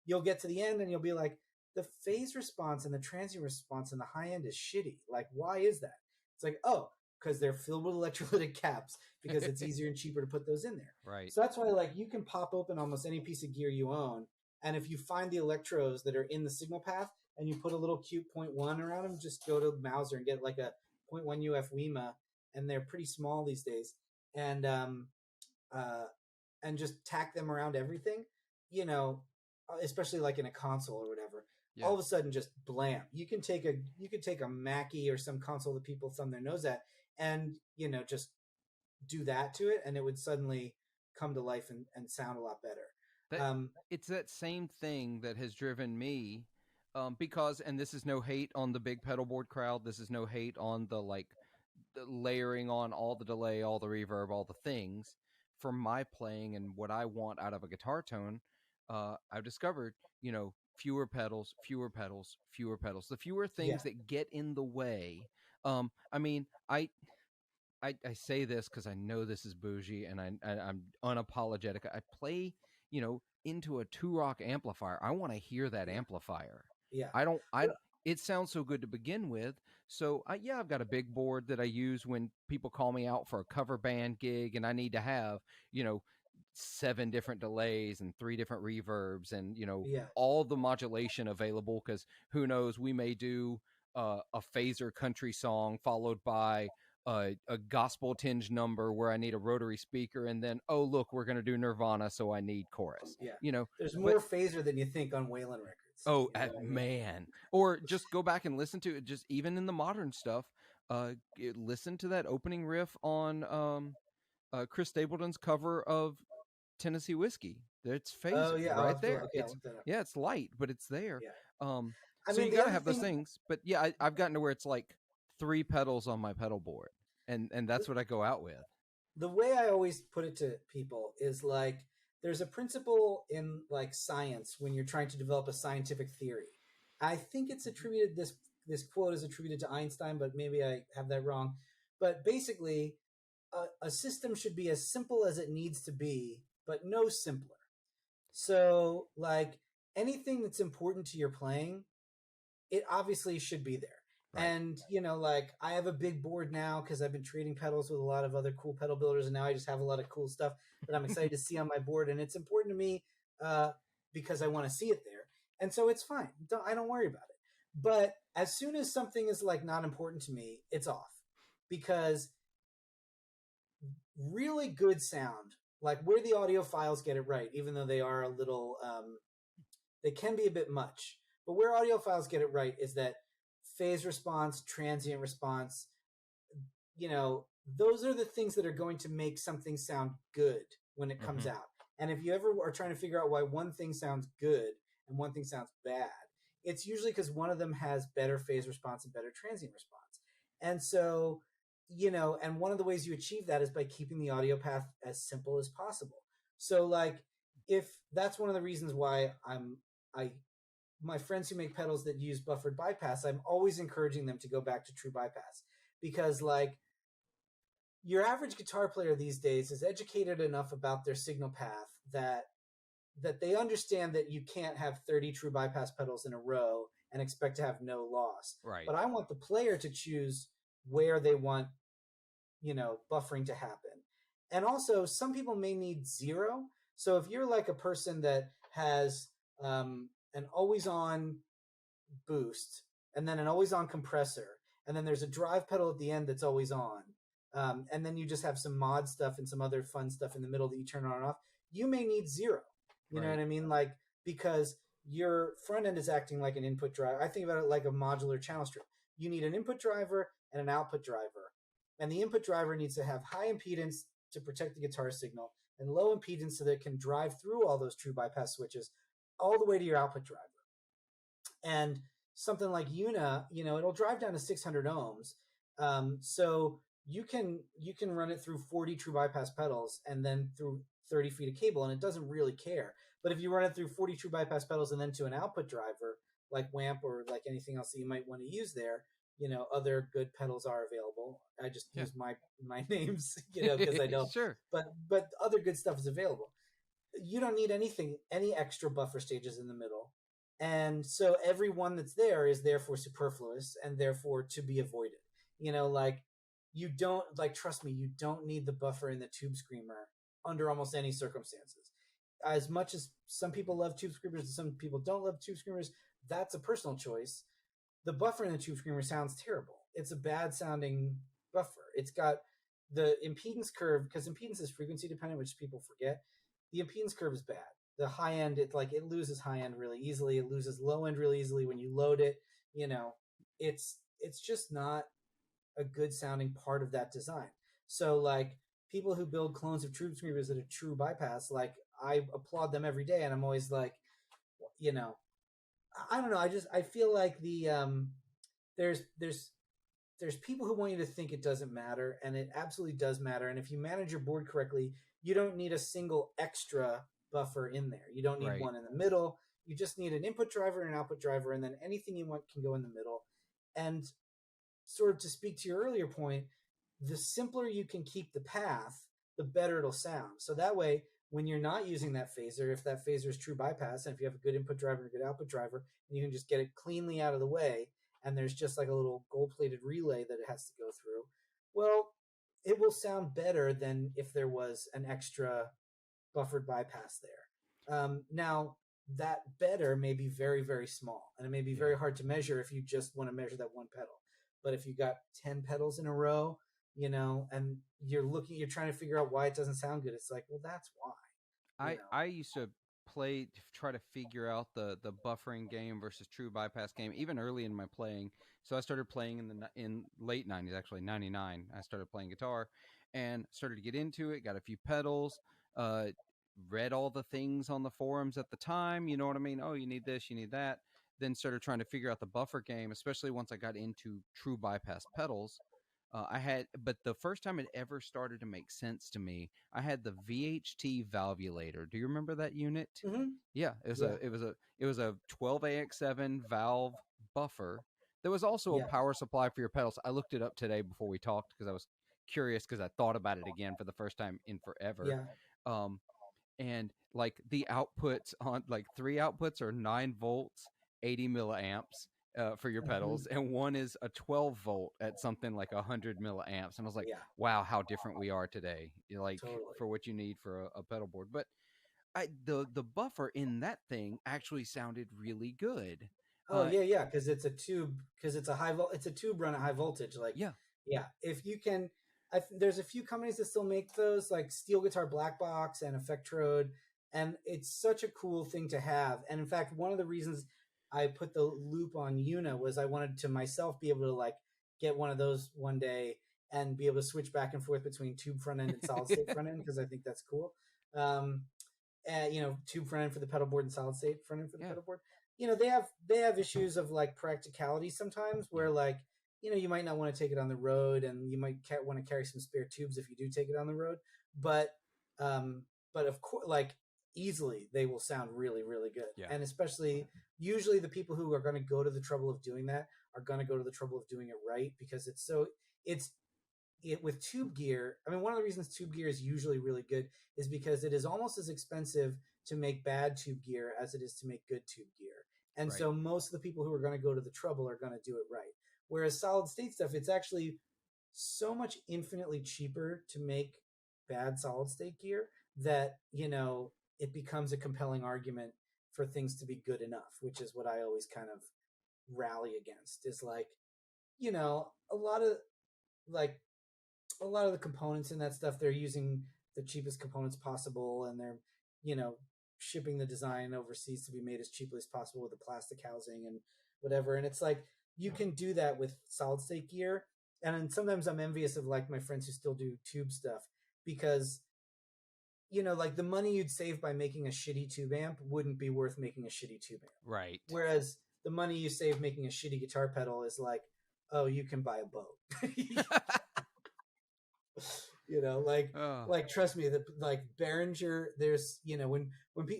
you'll get to the end and you'll be like, the phase response and the transient response in the high end is shitty. Like, why is that? It's like, oh, because they're filled with electrolytic caps, because it's easier and cheaper to put those in there. Right. So that's why, like, you can pop open almost any piece of gear you own, and if you find the electrodes that are in the signal path and you put a little cute 0.1 around them, just go to Mauser and get like a 0.1 UF WEMA, and they're pretty small these days, and just tack them around everything, especially like in a console or whatever. Yeah. All of a sudden, just blam! You can take a Mackie or some console that people thumb their nose at, and just do that to it, and it would suddenly come to life and sound a lot better. It's that same thing that has driven me, because, and this is no hate on the big pedalboard crowd. This is no hate on the layering on all the delay, all the reverb, all the things. For my playing and what I want out of a guitar tone, I've discovered, fewer pedals, fewer pedals, fewer pedals. The fewer things that get in the way. I mean, I say this because I know this is bougie, and I'm unapologetic. I play, into a 2-rock amplifier. I want to hear that amplifier. Yeah. It sounds so good to begin with. So I've got a big board that I use when people call me out for a cover band gig, and I need to have, 7 different delays and 3 different reverbs, and all the modulation available, because who knows, we may do a phaser country song followed by a gospel tinge number where I need a rotary speaker, and then, oh look, we're going to do Nirvana, so I need chorus. There's more phaser than you think on Waylon records. Oh, man. Or just go back and listen to it, just even in the modern stuff. Listen to that opening riff on Chris Stapleton's cover of Tennessee Whiskey. It's Oh phaser yeah, I'll right have to. there. Okay, I'll look that up. Yeah, it's light, but it's there. Yeah. Um, I so mean, you the got to other have those thing, things. But yeah, I've gotten to where it's like 3 pedals on my pedal board, and that's what I go out with. the way I always put it to people is like there's a principle in like science when you're trying to develop a scientific theory. I think it's attributed this quote is attributed to Einstein, but maybe I have that wrong. But basically, a system should be as simple as it needs to be, but no simpler. So, like anything that's important to your playing, it obviously should be there. Right. And like I have a big board now because I've been trading pedals with a lot of other cool pedal builders, and now I just have a lot of cool stuff that I'm excited to see on my board, and it's important to me uh, because I want to see it there, and so it's fine. I don't worry about it. But as soon as something is like not important to me, it's off because really good sound, like where the audio files get it right, even though they are a little, they can be a bit much. But where audio files get it right is that phase response, transient response, those are the things that are going to make something sound good when it comes out. And if you ever are trying to figure out why one thing sounds good and one thing sounds bad, it's usually because one of them has better phase response and better transient response. And so, and one of the ways you achieve that is by keeping the audio path as simple as possible. So, like, if that's one of the reasons why I my friends who make pedals that use buffered bypass, I'm always encouraging them to go back to true bypass because, like, your average guitar player these days is educated enough about their signal path that they understand that you can't have 30 true bypass pedals in a row and expect to have no loss. Right. But I want the player to choose where they want, buffering to happen. And also, some people may need 0. So if you're like a person that has an always on boost and then an always on compressor, and then there's a drive pedal at the end that's always on, and then you just have some mod stuff and some other fun stuff in the middle that you turn on and off, you may need 0. You know what I mean? Like, because your front end is acting like an input driver. I think about it like a modular channel strip. You need an input driver and an output driver. And the input driver needs to have high impedance to protect the guitar signal and low impedance so that it can drive through all those true bypass switches all the way to your output driver. And something like EUNA, it'll drive down to 600 ohms. So you can run it through 40 true bypass pedals and then through 30 feet of cable, and it doesn't really care. But if you run it through 40 true bypass pedals and then to an output driver like WAMP or like anything else that you might want to use there, other good pedals are available. I just use my names, because I don't. Sure. But other good stuff is available. You don't need any extra buffer stages in the middle. And so every one that's there is therefore superfluous and therefore to be avoided. Like you don't, like, trust me, you don't need the buffer in the tube screamer under almost any circumstances. As much as some people love tube screamers and some people don't love tube screamers, that's a personal choice. The buffer in the tube screamer sounds terrible. It's a bad sounding buffer. It's got the impedance curve, because impedance is frequency dependent, which people forget. The impedance curve is bad. The high end, it loses high end really easily. It loses low end really easily when you load it. It's just not a good sounding part of that design. So like people who build clones of tube screamers that are true bypass, like I applaud them every day, and I'm always like, I don't know. I feel like there's people who want you to think it doesn't matter, and it absolutely does matter. And if you manage your board correctly, you don't need a single extra buffer in there. You don't need one in the middle. You just need an input driver and an output driver, and then anything you want can go in the middle. And sort of to speak to your earlier point, the simpler you can keep the path, the better it'll sound. So that way, when you're not using that phaser, if that phaser is true bypass, and if you have a good input driver and a good output driver, and you can just get it cleanly out of the way, and there's just like a little gold-plated relay that it has to go through, well, it will sound better than if there was an extra buffered bypass there. Now, that better may be very, very small, and it may be very hard to measure if you just want to measure that one pedal. But if you got 10 pedals in a row, and you're trying to figure out why it doesn't sound good, it's like, well, that's why. I used to try to figure out the buffering game versus true bypass game even early in my playing. So I started playing in late 90s, actually 99. I started playing guitar and started to get into it, got a few pedals, read all the things on the forums at the time. You know what I mean? Oh, you need this, you need that. Then started trying to figure out the buffer game, especially once I got into true bypass pedals. But the first time it ever started to make sense to me, I had the VHT valvulator. Do you remember that unit? Mm-hmm. Yeah, Yeah. it was a 12AX7 valve buffer. There was also a Yeah. power supply for your pedals. I looked it up today before we talked because I was curious because I thought about it again for the first time in forever. Yeah. Um, and like the outputs on like 3 outputs are 9 volts, 80 milliamps for your Mm-hmm. pedals, and one is a 12 volt at something like 100 milliamps. And I was like, Yeah. wow, how different we are today. Like Totally. for what you need for a pedal board. But the buffer in that thing actually sounded really good. Oh yeah, yeah, because it's a tube, because it's a it's a tube run at high voltage. Like, Yeah, yeah, if you can, there's a few companies that still make those, like Steel Guitar Black Box and Effectrode, and it's such a cool thing to have. And in fact, one of the reasons I put the loop on EUNA was I wanted to myself be able to like get one of those one day and be able to switch back and forth between tube front end and solid state front end, because I think that's cool. Um, and tube front end for the pedal board and solid state front end for the yeah, pedal board. They have issues of like practicality sometimes, where yeah, like you might not want to take it on the road, and you might want to carry some spare tubes if you do take it on the road. But um but of course, like, easily they will sound really really good. yeah. And especially, usually the people who are going to go to the trouble of doing that are going to go to the trouble of doing it right, because it's with tube gear. I mean, one of the reasons tube gear is usually really good is because it is almost as expensive to make bad tube gear as it is to make good tube gear. And Right, so most of the people who are going to go to the trouble are going to do it right. Whereas solid state stuff, it's actually so much infinitely cheaper to make bad solid state gear that, it becomes a compelling argument for things to be good enough, which is what I always kind of rally against, is like, a lot of like a lot of the components in that stuff, they're using the cheapest components possible, and they're you know shipping the design overseas to be made as cheaply as possible with the plastic housing and whatever. And it's like, you can do that with solid state gear. And then sometimes I'm envious of like my friends who still do tube stuff, because like the money you'd save by making a shitty tube amp wouldn't be worth making a shitty tube amp. right. Whereas the money you save making a shitty guitar pedal is like, oh, you can buy a boat. Like, Oh, trust me, that like Behringer, there's when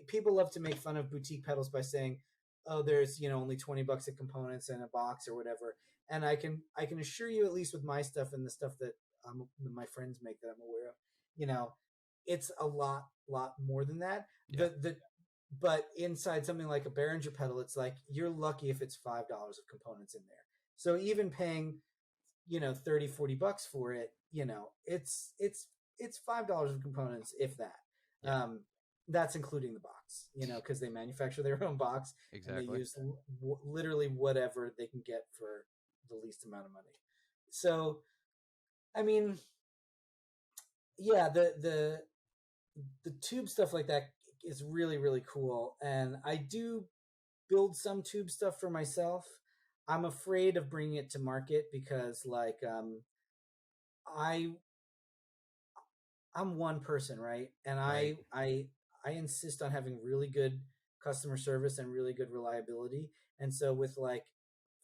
people love to make fun of boutique pedals by saying, oh, there's only $20 of components in a box or whatever. And I can assure you, at least with my stuff and the stuff that my friends make that I'm aware of, it's a lot more than that. yeah, But inside something like a Behringer pedal, it's like, you're lucky if it's $5 of components in there. So even paying 30-40 bucks for it, it's $5 of components, if that. yeah, That's including the box, because they manufacture their own box, and they exactly. use literally whatever they can get for the least amount of money. So, I mean, yeah, the tube stuff like that is really really cool, and I do build some tube stuff for myself. I'm afraid of bringing it to market because, like, I I'm one person, right? And Right. I insist on having really good customer service and really good reliability. And so with like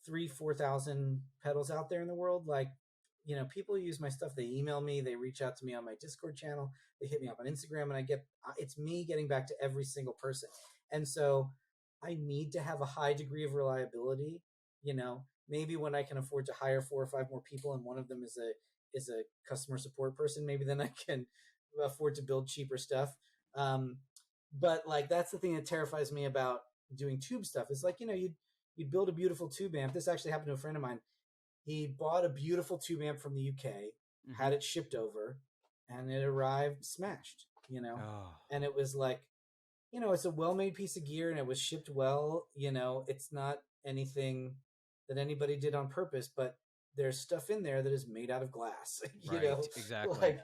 3,000-4,000 pedals out there in the world, like, people use my stuff. They email me, they reach out to me on my Discord channel, they hit me up on Instagram, and it's me getting back to every single person. And so I need to have a high degree of reliability. Maybe when I can afford to hire 4 or 5 more people, and one of them is a customer support person, maybe then I can afford to build cheaper stuff. Um, but like, that's the thing that terrifies me about doing tube stuff. It's like, you'd build a beautiful tube amp. This actually happened to a friend of mine. He bought a beautiful tube amp from the UK, Mm-hmm. had it shipped over, and it arrived smashed. Oh, And it was like, it's a well-made piece of gear, and it was shipped well. It's not anything that anybody did on purpose, but there's stuff in there that is made out of glass. right. Exactly. Like,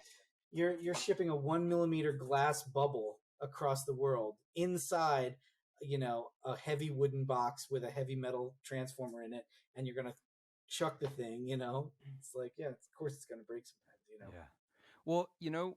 you're shipping a 1 millimeter glass bubble across the world inside, a heavy wooden box with a heavy metal transformer in it, and you're gonna chuck the thing. It's like, yeah, of course it's gonna break sometimes. Yeah. Well,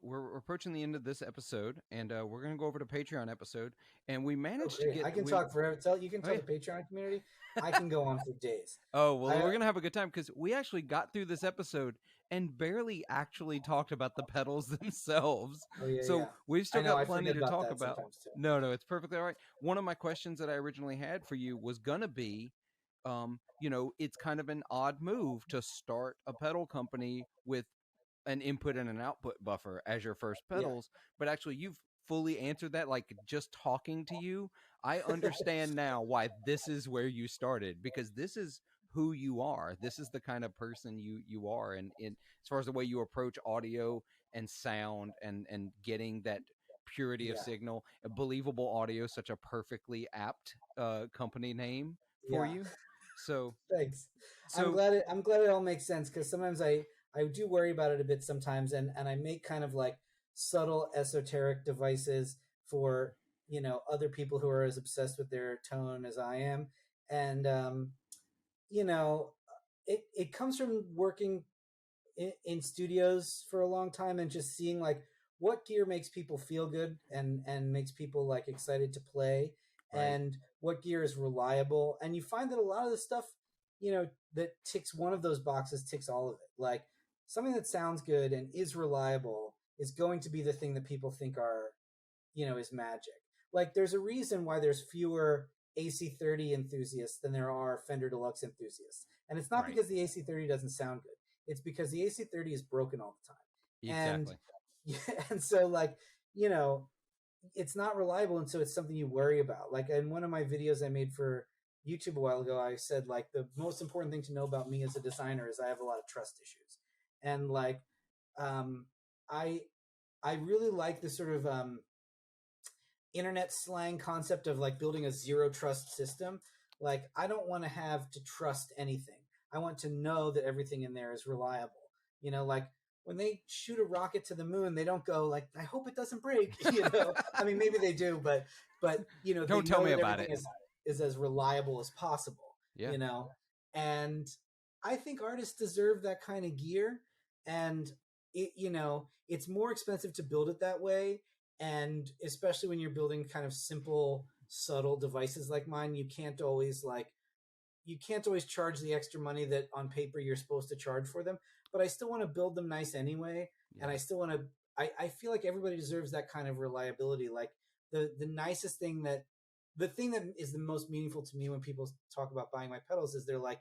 we're approaching the end of this episode, and we're going to go over to Patreon episode, and we Oh, managed to great! get I can we. talk forever. You can Oh tell yeah. the Patreon community. I can go on for days. Oh well, I we're gonna have a good time because we actually got through this episode and barely actually talked about the pedals themselves. Oh yeah, So yeah. we've I still know. got I plenty forget to about talk that about. sometimes too. No, no, it's perfectly all right. One of my questions that I originally had for you was gonna be, it's kind of an odd move to start a pedal company with an input and an output buffer as your first Yeah. pedals, but actually you've fully answered that. Like, just talking to you, I understand now why this is where you started, because this is who you are. This is the kind of person you are, and in as far as the way you approach audio and sound and getting that purity of Yeah. signal. Believable Audio, such a perfectly apt company name for Yeah. you. So Thanks. so I'm glad it all makes sense, because sometimes I do worry about it a bit sometimes, and I make kind of like subtle esoteric devices for other people who are as obsessed with their tone as I am, and you know it comes from working in studios for a long time and just seeing like what gear makes people feel good and makes people like excited to play, right, and what gear is reliable. And you find that a lot of the stuff that ticks one of those boxes ticks all of it. Like something that sounds good and is reliable is going to be the thing that people think are is magic. Like there's a reason why there's fewer AC30 enthusiasts than there are Fender Deluxe enthusiasts. And it's not right, because the AC30 doesn't sound good. It's because the AC30 is broken all the time. And exactly, and so like, you know, it's not reliable, and so it's something you worry about. Like in one of my videos I made for YouTube a while ago, I said like the most important thing to know about me as a designer is I have a lot of trust issues. And like um I I really like the sort of internet slang concept of like building a zero trust system. Like I don't want to have to trust anything. I want to know that everything in there is reliable. Like when they shoot a rocket to the moon, they don't go like, I hope it doesn't break. I mean, maybe they do, but they don't tell know me that about everything it. is as reliable as possible. Yeah, And I think artists deserve that kind of gear. And it's more expensive to build it that way, and especially when you're building kind of simple subtle devices like mine, you can't always charge the extra money that on paper you're supposed to charge for them. But I still want to build them nice anyway, and yeah, I still want to I feel like everybody deserves that kind of reliability. Like the nicest thing that the thing that is the most meaningful to me when people talk about buying my pedals is they're like,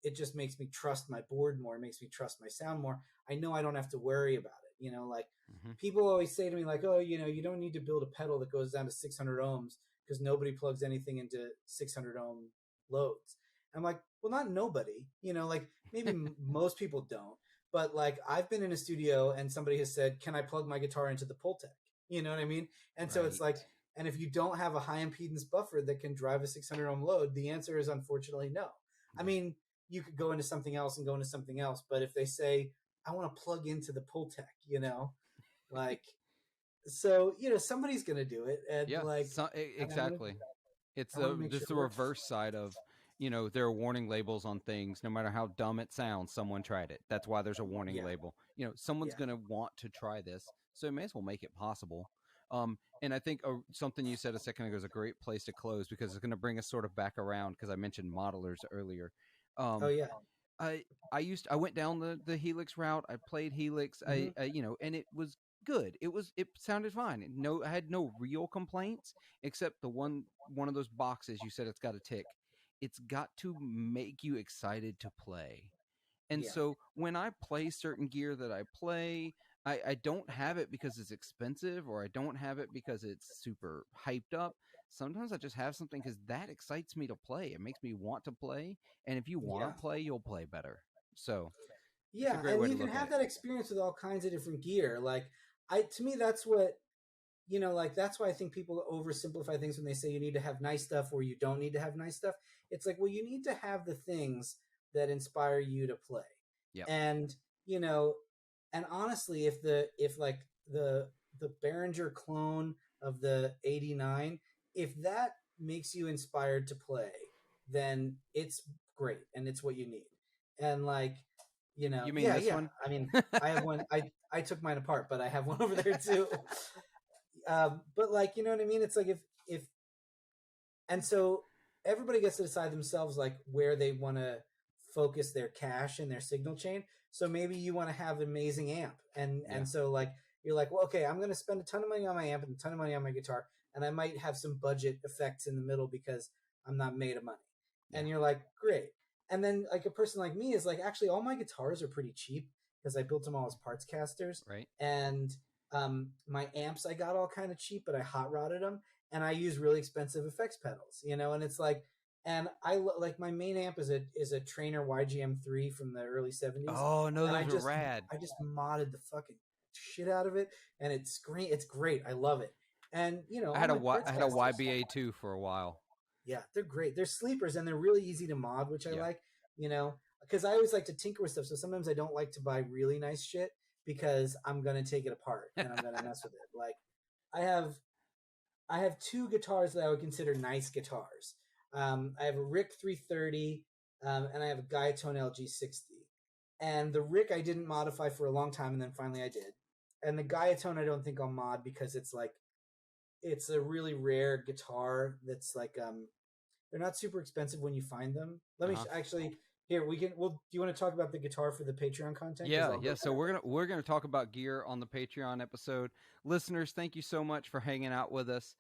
it just makes me trust my board more, it makes me trust my sound more. I know I don't have to worry about it. Like hmm, people always say to me like, oh, you don't need to build a pedal that goes down to 600 ohms because nobody plugs anything into 600 ohm loads. I'm like, well, not nobody, like maybe most people don't, but like I've been in a studio and somebody has said, can I plug my guitar into the Pultec? You know what I mean? And so it's right, like, and if you don't have a high impedance buffer that can drive a 600 ohm load, the answer is unfortunately no. I yeah. mean, you could go into something else and go into something else, but if they say, I want to plug into the Pultec, like, so somebody's gonna do it, and Yeah, like, and exactly. It's I want to make sure just it the works for me. reverse side of, there are warning labels on things. No matter how dumb it sounds, someone tried it. That's why there's a warning Yeah, label. Someone's yeah, gonna want to try this, so you may as well make it possible. And I think something you said a second ago is a great place to close, because it's going to bring us sort of back around, because I mentioned modelers earlier. oh Um, yeah, I I went down the Helix route. I played Helix. hmm And it was good. It sounded fine. No, I had no real complaints, except the one of those boxes you said it's got to tick. It's got to make you excited to play. And yeah, so when I play certain gear that I play, I don't have it because it's expensive, or I don't have it because it's super hyped up. Sometimes I just have something because that excites me to play. It makes me want to play. And if you want yeah, to play, you'll play better. So it's a yeah. great And way to you can look at have it. that experience with all kinds of different gear. Like to me, that's what like that's why I think people oversimplify things when they say you need to have nice stuff or you don't need to have nice stuff. It's like, well, you need to have the things that inspire you to play. Yep. And you know, and honestly, if like the Behringer clone of the 89, if that makes you inspired to play, then it's great and it's what you need. And like, You mean yeah, this yeah. one? I mean, I have one. I took mine apart, but I have one over there too. But like, you know what I mean? It's like if and so everybody gets to decide themselves like where they want to focus their cash and their signal chain. So maybe you want to have an amazing amp, and so like you're like, well, okay, I'm going to spend a ton of money on my amp and a ton of money on my guitar, and I might have some budget effects in the middle because I'm not made of money. And you're like, great. And then like a person like me is like, actually, all my guitars are pretty cheap because I built them all as parts casters, Right. and my amps I got all kind of cheap, but I hot rodded them, and I use really expensive effects pedals, you know, and it's like, and I like my main amp is a Trainer YGM3 from the early 70s. Oh no, And those are rad. I just modded the fucking shit out of it, and it's great. I love it. And you know, I had a casters, YBA2 for a while. yeah, they're great. They're sleepers and they're really easy to mod, which I Yeah. like, you know, because I always like to tinker with stuff. So sometimes I don't like to buy really nice shit because I'm going to take it apart and I'm going to mess with it. Like I have two guitars that I would consider nice guitars. I have a Rick 330 and I have a Guyatone LG60. And the Rick I didn't modify for a long time, and then finally I did. And the Guyatone I don't think I'll mod because it's like it's a really rare guitar that's like they're not super expensive when you find them. Let me actually here do you want to talk about the guitar for the Patreon content? Yeah. So we're gonna talk about gear on the Patreon episode. Listeners, thank you so much for hanging out with us.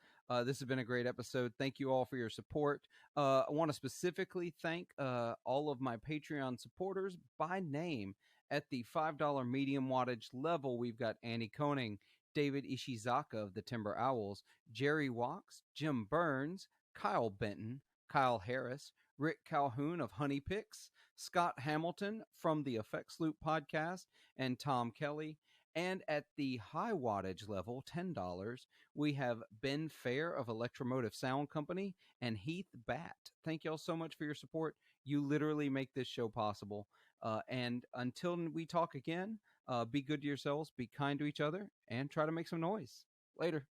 This has been a great episode. Thank you all for your support. I want to specifically thank all of my Patreon supporters by name. At the $5 medium wattage level, we've got Annie Koning, David Ishizaka of the Timber Owls, Jerry Walks, Jim Burns, Kyle Benton, Kyle Harris, Rick Calhoun of Honey Picks, Scott Hamilton from the Effects Loop podcast, and Tom Kelly. And at the high wattage level, $10, we have Ben Fair of Electromotive Sound Company and Heath Batt. Thank y'all so much for your support. You literally make this show possible. And until we talk again, be good to yourselves, be kind to each other, and try to make some noise. Later.